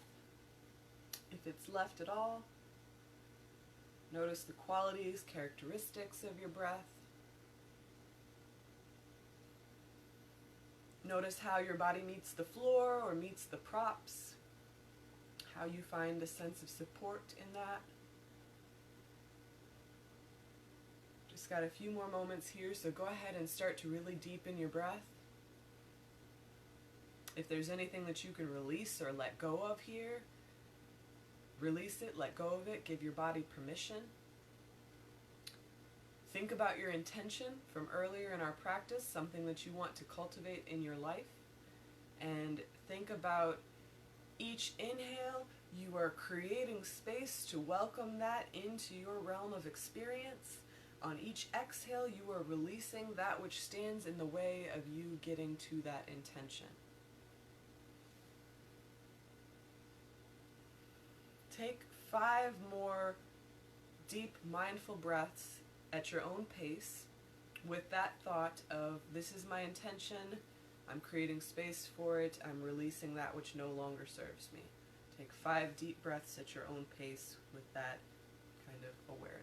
if it's left at all. Notice the qualities, characteristics of your breath. Notice how your body meets the floor or meets the props, how you find a sense of support in that. Just got a few more moments here, so go ahead and start to really deepen your breath. If there's anything that you can release or let go of here, release it, let go of it, give your body permission. Think about your intention from earlier in our practice, something that you want to cultivate in your life. And think about each inhale, you are creating space to welcome that into your realm of experience. On each exhale, you are releasing that which stands in the way of you getting to that intention. Take 5 more deep, mindful breaths at your own pace with that thought of, this is my intention, I'm creating space for it, I'm releasing that which no longer serves me. Take 5 deep breaths at your own pace with that kind of awareness.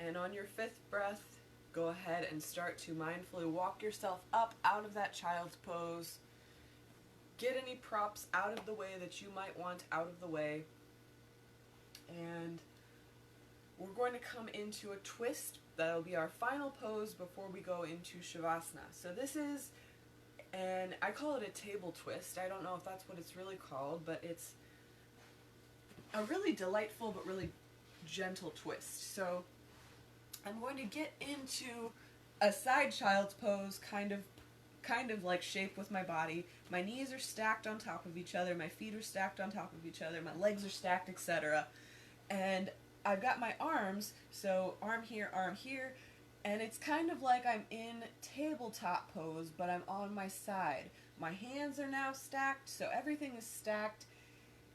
And on your 5th breath, go ahead and start to mindfully walk yourself up out of that child's pose. Get any props out of the way that you might want out of the way. And we're going to come into a twist. That'll be our final pose before we go into Shavasana. So this is, and I call it a table twist. I don't know if that's what it's really called, but it's a really delightful but really gentle twist. So I'm going to get into a side child's pose, kind of like shape with my body. My knees are stacked on top of each other, my feet are stacked on top of each other, my legs are stacked, etc. And I've got my arms, so arm here, and it's kind of like I'm in tabletop pose, but I'm on my side. My hands are now stacked, so everything is stacked.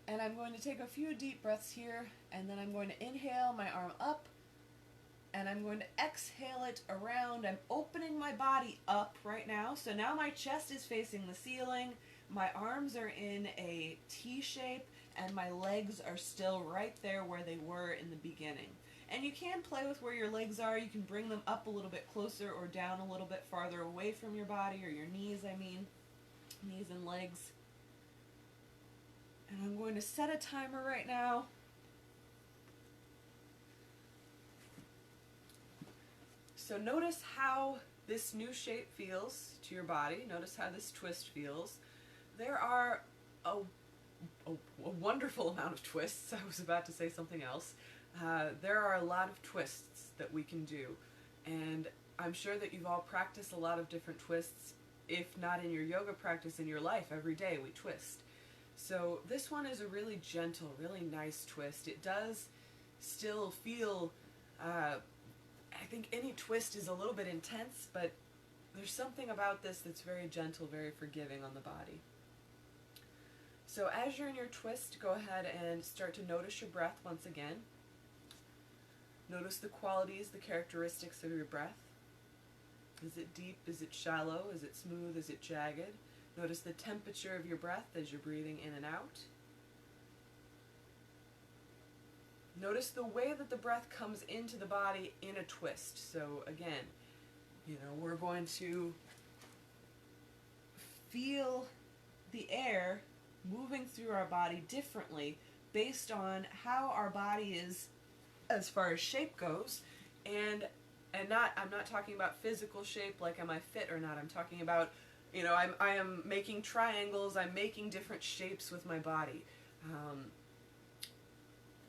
And I'm going to take a few deep breaths here, and then I'm going to inhale my arm up, and I'm going to exhale it around. I'm opening my body up right now. So now my chest is facing the ceiling, my arms are in a T shape, and my legs are still right there where they were in the beginning. And you can play with where your legs are. You can bring them up a little bit closer or down a little bit farther away from your body, or your knees, knees and legs. And I'm going to set a timer right now. So notice how this new shape feels to your body. Notice how this twist feels. There are a wonderful amount of twists. I was about to say something else. There are a lot of twists that we can do. And I'm sure that you've all practiced a lot of different twists. If not in your yoga practice, in your life, every day we twist. So this one is a really gentle, really nice twist. It does still feel, I think any twist is a little bit intense, but there's something about this that's very gentle, very forgiving on the body. So as you're in your twist, go ahead and start to notice your breath once again. Notice the qualities, the characteristics of your breath. Is it deep? Is it shallow? Is it smooth? Is it jagged? Notice the temperature of your breath as you're breathing in and out. Notice the way that the breath comes into the body in a twist. So again, we're going to feel the air moving through our body differently based on how our body is as far as shape goes, and I'm not talking about physical shape, like am I fit or not. I'm talking about, I am making triangles, I'm making different shapes with my body.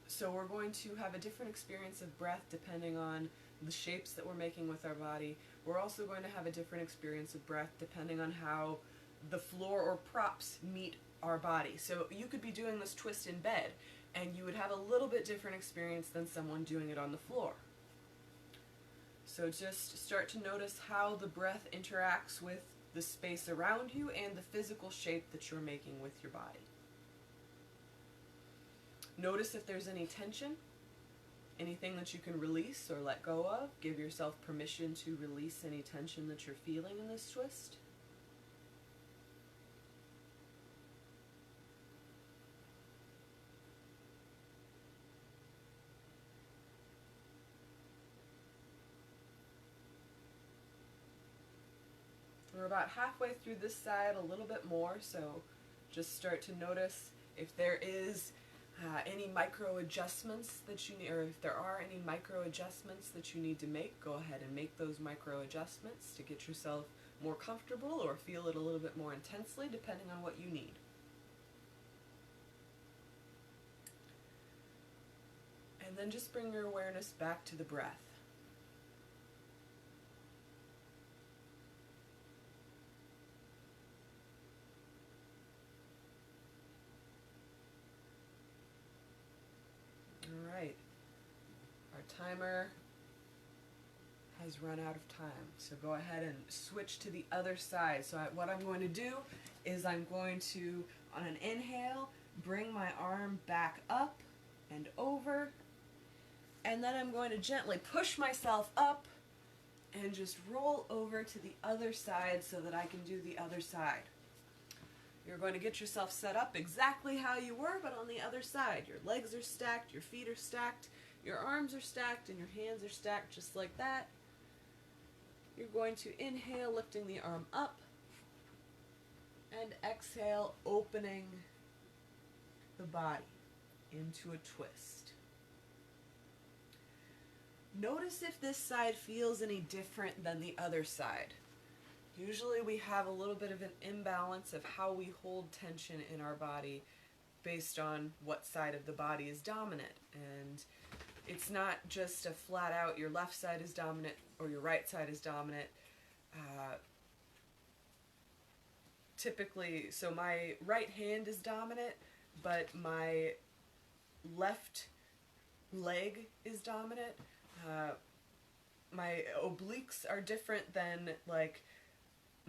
So we're going to have a different experience of breath depending on the shapes that we're making with our body. We're also going to have a different experience of breath depending on how the floor or props meet our body. So you could be doing this twist in bed, and you would have a little bit different experience than someone doing it on the floor. So just start to notice how the breath interacts with the space around you and the physical shape that you're making with your body. Notice if there's any tension, anything that you can release or let go of. Give yourself permission to release any tension that you're feeling in this twist. We're about halfway through this side, a little bit more, so just start to notice if there is any micro adjustments that you need, or if there are any micro adjustments that you need to make. Go ahead and make those micro adjustments to get yourself more comfortable or feel it a little bit more intensely, depending on what you need. And then just bring your awareness back to the breath. Alright, our timer has run out of time, so go ahead and switch to the other side. So what I'm going to do is I'm going to, on an inhale, bring my arm back up and over, and then I'm going to gently push myself up and just roll over to the other side so that I can do the other side. You're going to get yourself set up exactly how you were, but on the other side. Your legs are stacked, your feet are stacked, your arms are stacked, and your hands are stacked just like that. You're going to inhale, lifting the arm up, and exhale, opening the body into a twist. Notice if this side feels any different than the other side. Usually we have a little bit of an imbalance of how we hold tension in our body based on what side of the body is dominant. And it's not just a flat out, your left side is dominant or your right side is dominant. Typically, so my right hand is dominant, but my left leg is dominant. My obliques are different than like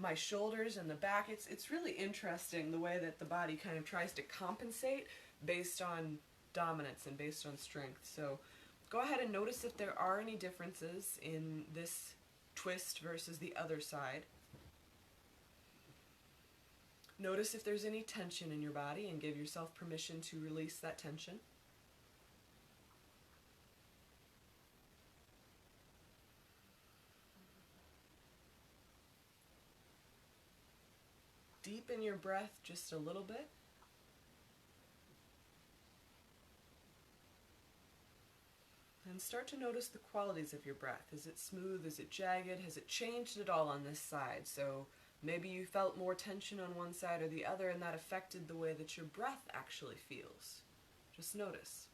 my shoulders and the back. It's really interesting the way that the body kind of tries to compensate based on dominance and based on strength. So go ahead and notice if there are any differences in this twist versus the other side. Notice if there's any tension in your body and give yourself permission to release that tension. Deepen your breath just a little bit. And start to notice the qualities of your breath. Is it smooth? Is it jagged? Has it changed at all on this side? So maybe you felt more tension on one side or the other, and that affected the way that your breath actually feels. Just notice.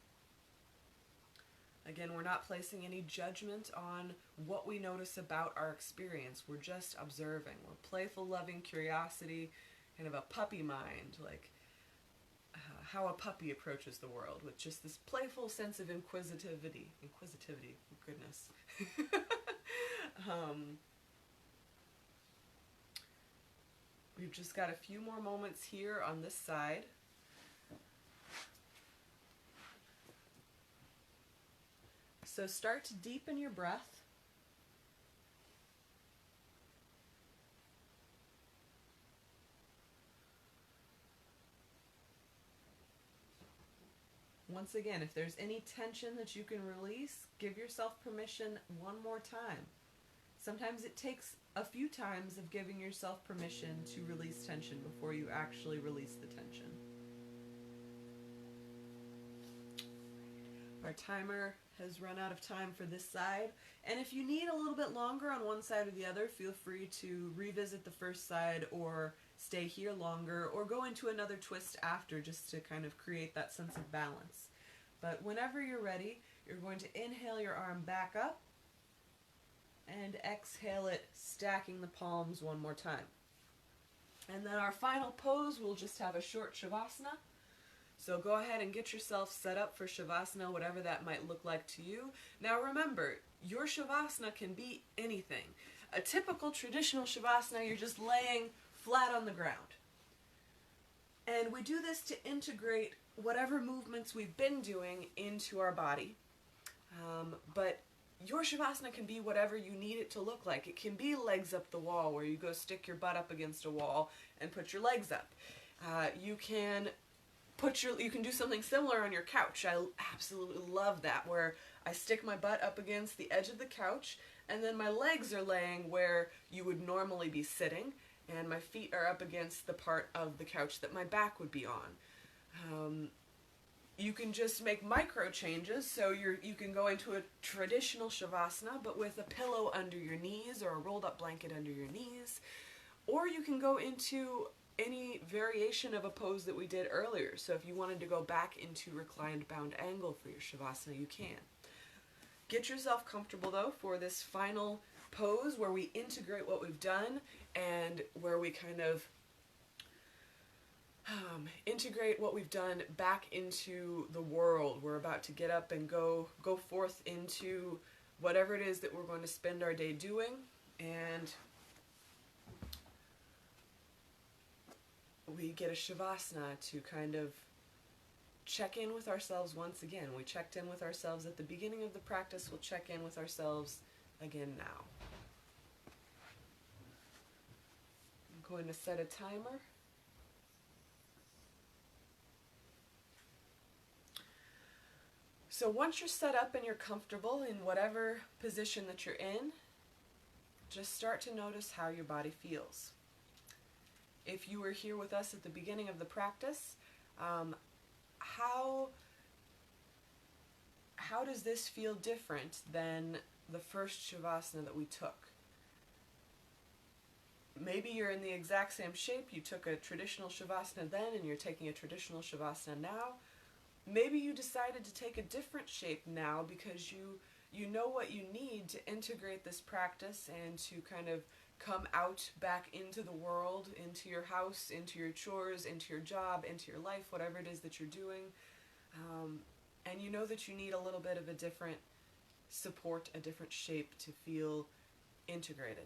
Again, we're not placing any judgment on what we notice about our experience. We're just observing. We're playful, loving curiosity, kind of a puppy mind. Like, how a puppy approaches the world, with just this playful sense of inquisitivity. Goodness. We've just got a few more moments here on this side. So start to deepen your breath. Once again, if there's any tension that you can release, give yourself permission one more time. Sometimes it takes a few times of giving yourself permission to release tension before you actually release the tension. Our timer has run out of time for this side, and if you need a little bit longer on one side or the other, feel free to revisit the first side or stay here longer or go into another twist after, just to kind of create that sense of balance. But whenever you're ready, you're going to inhale your arm back up and exhale it, stacking the palms one more time. And then our final pose, we'll just have a short Shavasana. So go ahead and get yourself set up for Shavasana, whatever that might look like to you. Now remember, your Shavasana can be anything. A typical traditional Shavasana, you're just laying flat on the ground. And we do this to integrate whatever movements we've been doing into our body. But your Shavasana can be whatever you need it to look like. It can be legs up the wall, where you go stick your butt up against a wall and put your legs up. You can do something similar on your couch. I absolutely love that, where I stick my butt up against the edge of the couch, and then my legs are laying where you would normally be sitting, and my feet are up against the part of the couch that my back would be on. You can just make micro changes, so you can go into a traditional Shavasana, but with a pillow under your knees or a rolled up blanket under your knees, or you can go into any variation of a pose that we did earlier. So if you wanted to go back into reclined bound angle for your Shavasana, you can. Get yourself comfortable though for this final pose, where we integrate what we've done and where we kind of integrate what we've done back into the world. We're about to get up and go forth into whatever it is that we're going to spend our day doing, and we get a Shavasana to kind of check in with ourselves once again. We checked in with ourselves at the beginning of the practice. We'll check in with ourselves again now. I'm going to set a timer. So once you're set up and you're comfortable in whatever position that you're in, just start to notice how your body feels. If you were here with us at the beginning of the practice, how does this feel different than the first Shavasana that we took? Maybe you're in the exact same shape. You took a traditional Shavasana then and you're taking a traditional Shavasana now. Maybe you decided to take a different shape now because you know what you need to integrate this practice and to kind of come out back into the world, into your house, into your chores, into your job, into your life, whatever it is that you're doing. And you know that you need a little bit of a different support, a different shape to feel integrated.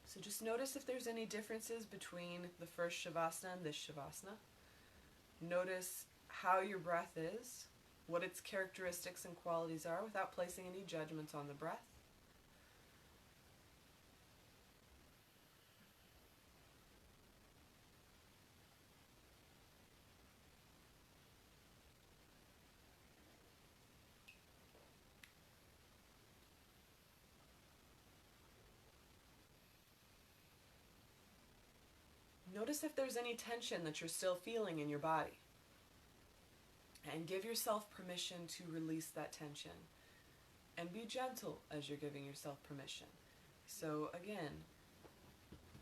So just notice if there's any differences between the first Shavasana and this Shavasana. Notice how your breath is, what its characteristics and qualities are, without placing any judgments on the breath. Notice if there's any tension that you're still feeling in your body. And give yourself permission to release that tension. And be gentle as you're giving yourself permission. So again,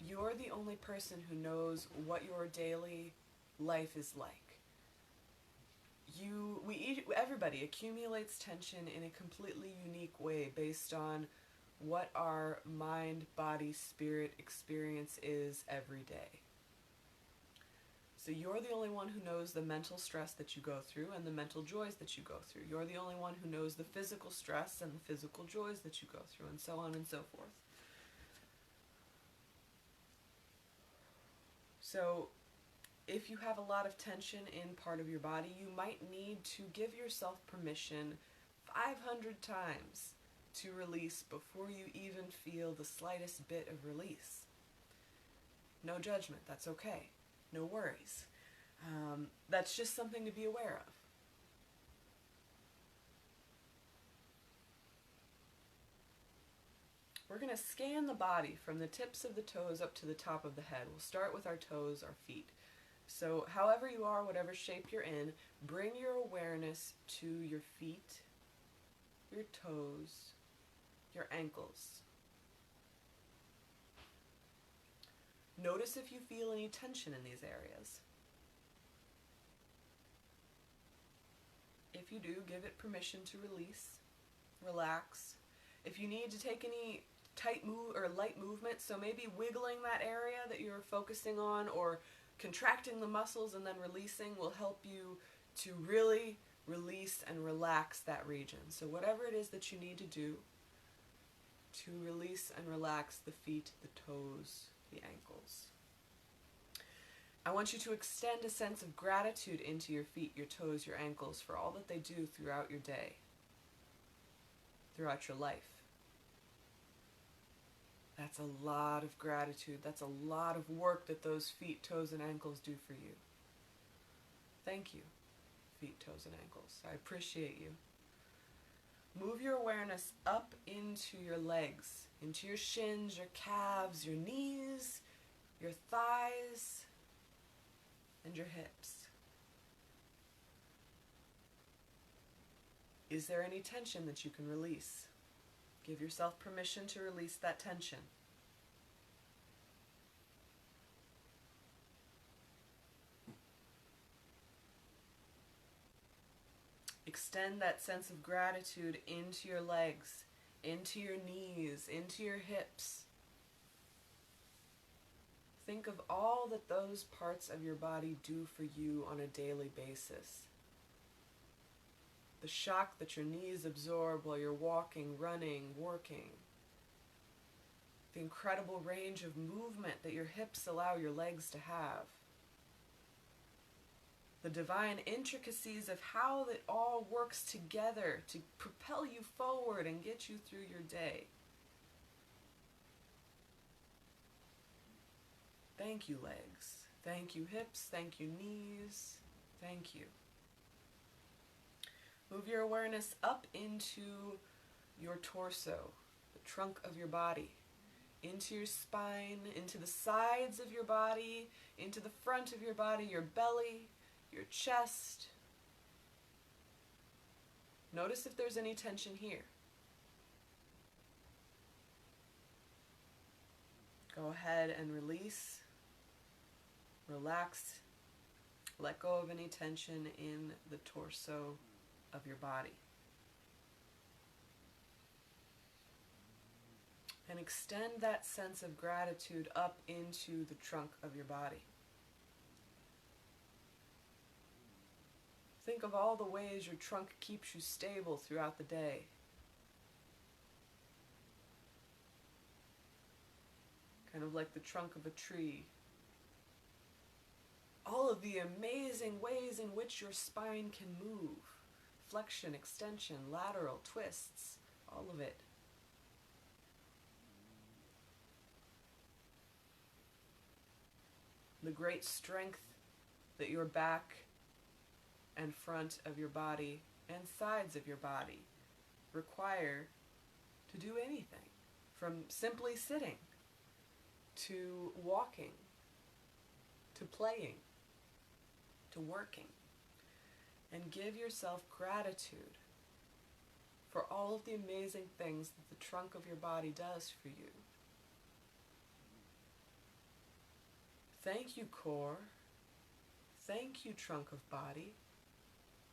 you're the only person who knows what your daily life is like. Everybody accumulates tension in a completely unique way based on what our mind, body, spirit experience is every day. So you're the only one who knows the mental stress that you go through and the mental joys that you go through. You're the only one who knows the physical stress and the physical joys that you go through, and so on and so forth. So if you have a lot of tension in part of your body, you might need to give yourself permission 500 times to release before you even feel the slightest bit of release. No judgment, that's okay. No worries. That's just something to be aware of. We're going to scan the body from the tips of the toes up to the top of the head. We'll start with our toes, our feet. So however you are, whatever shape you're in, bring your awareness to your feet, your toes, your ankles. Notice if you feel any tension in these areas. If you do, give it permission to release, relax. If you need to take any tight move or light movement, so maybe wiggling that area that you're focusing on or contracting the muscles and then releasing will help you to really release and relax that region. So whatever it is that you need to do to release and relax the feet, the toes, the ankles. I want you to extend a sense of gratitude into your feet, your toes, your ankles for all that they do throughout your day, throughout your life. That's a lot of gratitude. That's a lot of work that those feet, toes, and ankles do for you. Thank you, feet, toes, and ankles. I appreciate you. Move your awareness up into your legs, into your shins, your calves, your knees, your thighs, and your hips. Is there any tension that you can release? Give yourself permission to release that tension. Extend that sense of gratitude into your legs, into your knees, into your hips. Think of all that those parts of your body do for you on a daily basis. The shock that your knees absorb while you're walking, running, working. The incredible range of movement that your hips allow your legs to have. The divine intricacies of how it all works together to propel you forward and get you through your day. Thank you, legs. Thank you, hips. Thank you, knees. Thank you. Move your awareness up into your torso, the trunk of your body, into your spine, into the sides of your body, into the front of your body, your belly, your chest. Notice if there's any tension here. Go ahead and release, relax, let go of any tension in the torso of your body. And extend that sense of gratitude up into the trunk of your body. Think of all the ways your trunk keeps you stable throughout the day. Kind of like the trunk of a tree. All of the amazing ways in which your spine can move. Flexion, extension, lateral, twists, all of it. The great strength that your back and front of your body and sides of your body require to do anything, from simply sitting to walking to playing to working. And give yourself gratitude for all of the amazing things that the trunk of your body does for you. Thank you, core. Thank you, trunk of body.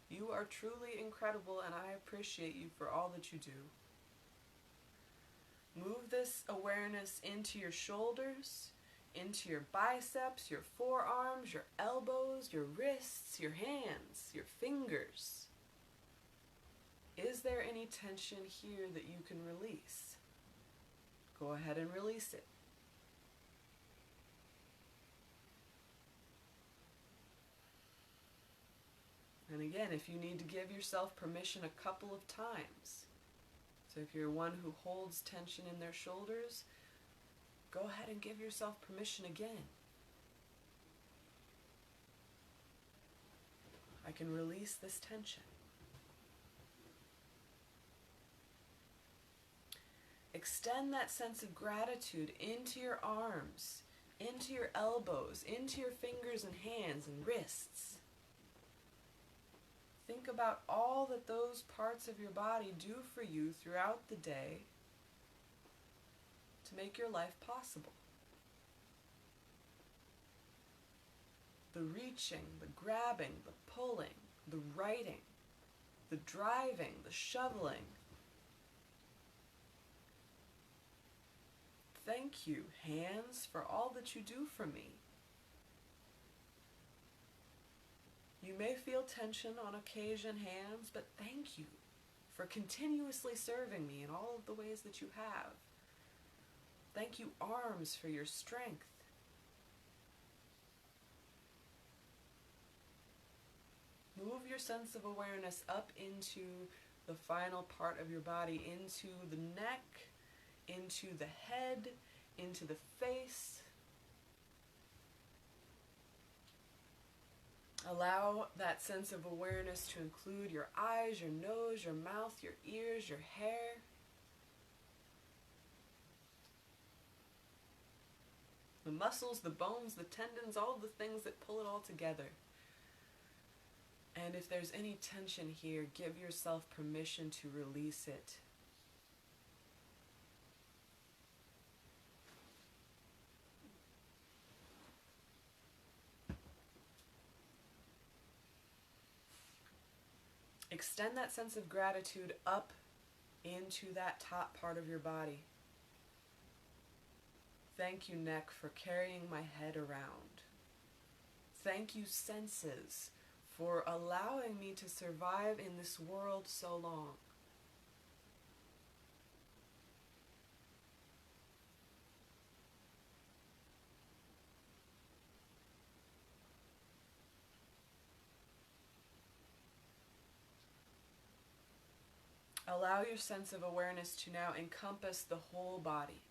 You are truly incredible, and I appreciate you for all that you do. Move this awareness into your shoulders, into your biceps, your forearms, your elbows, your wrists, your hands, your fingers. Is there any tension here that you can release? Go ahead and release it. And again, if you need to give yourself permission a couple of times, so if you're one who holds tension in their shoulders, go ahead and give yourself permission again. I can release this tension. Extend that sense of gratitude into your arms, into your elbows, into your fingers and hands and wrists. Think about all that those parts of your body do for you throughout the day to make your life possible. The reaching, the grabbing, the pulling, the writing, the driving, the shoveling. Thank you, hands, for all that you do for me. You may feel tension on occasion, hands, but thank you for continuously serving me in all of the ways that you have. Thank you, arms, for your strength. Move your sense of awareness up into the final part of your body, into the neck, into the head, into the face. Allow that sense of awareness to include your eyes, your nose, your mouth, your ears, your hair. The muscles, the bones, the tendons, all the things that pull it all together. And if there's any tension here, give yourself permission to release it. Extend that sense of gratitude up into that top part of your body. Thank you, neck, for carrying my head around. Thank you, senses, for allowing me to survive in this world so long. Allow your sense of awareness to now encompass the whole body.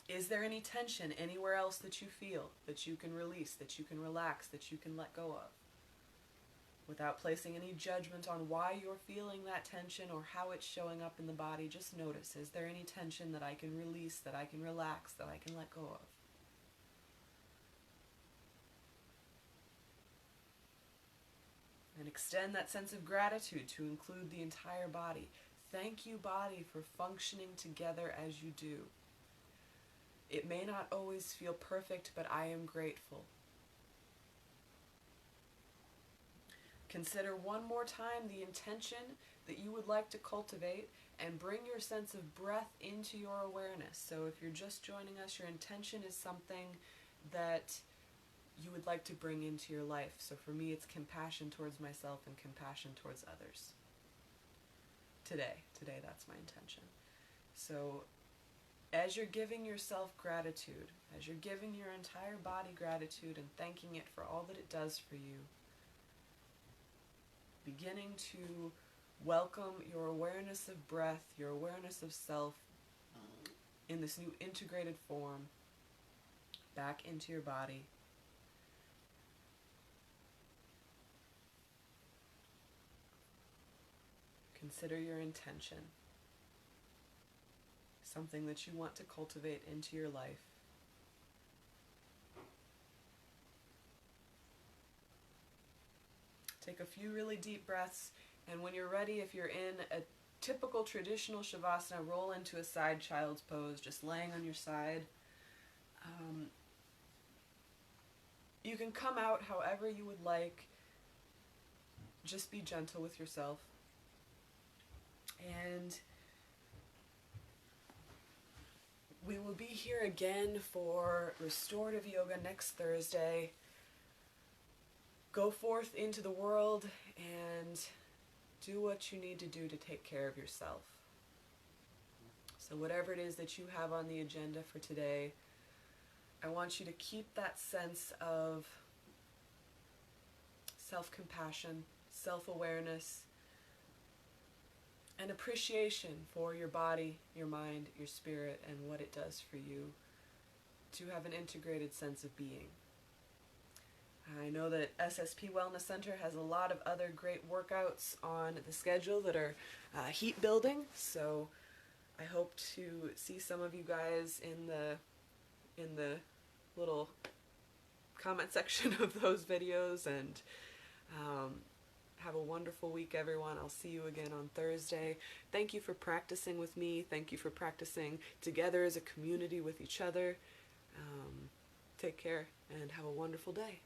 Is there any tension anywhere else that you feel, that you can release, that you can relax, that you can let go of? Without placing any judgment on why you're feeling that tension or how it's showing up in the body, just notice, is there any tension that I can release, that I can relax, that I can let go of? And extend that sense of gratitude to include the entire body. Thank you, body, for functioning together as you do. It may not always feel perfect, but I am grateful. Consider one more time the intention that you would like to cultivate and bring your sense of breath into your awareness. So if you're just joining us, your intention is something that you would like to bring into your life. So for me, it's compassion towards myself and compassion towards others. Today, that's my intention. So as you're giving yourself gratitude, as you're giving your entire body gratitude and thanking it for all that it does for you, beginning to welcome your awareness of breath, your awareness of self in this new integrated form back into your body. Consider your intention, something that you want to cultivate into your life. Take a few really deep breaths, and when you're ready, if you're in a typical traditional Shavasana, roll into a side child's pose, just laying on your side. You can come out however you would like. Just be gentle with yourself. And We will be here again for restorative yoga next Thursday. Go forth into the world and do what you need to do to take care of yourself. So whatever it is that you have on the agenda for today, I want you to keep that sense of self-compassion, self-awareness, and appreciation for your body, your mind, your spirit, and what it does for you to have an integrated sense of being. I know that SSP Wellness Center has a lot of other great workouts on the schedule that are heat building, so I hope to see some of you guys in the little comment section of those videos, and have a wonderful week, everyone. I'll see you again on Thursday. Thank you for practicing with me. Thank you for practicing together as a community with each other. Take care and have a wonderful day.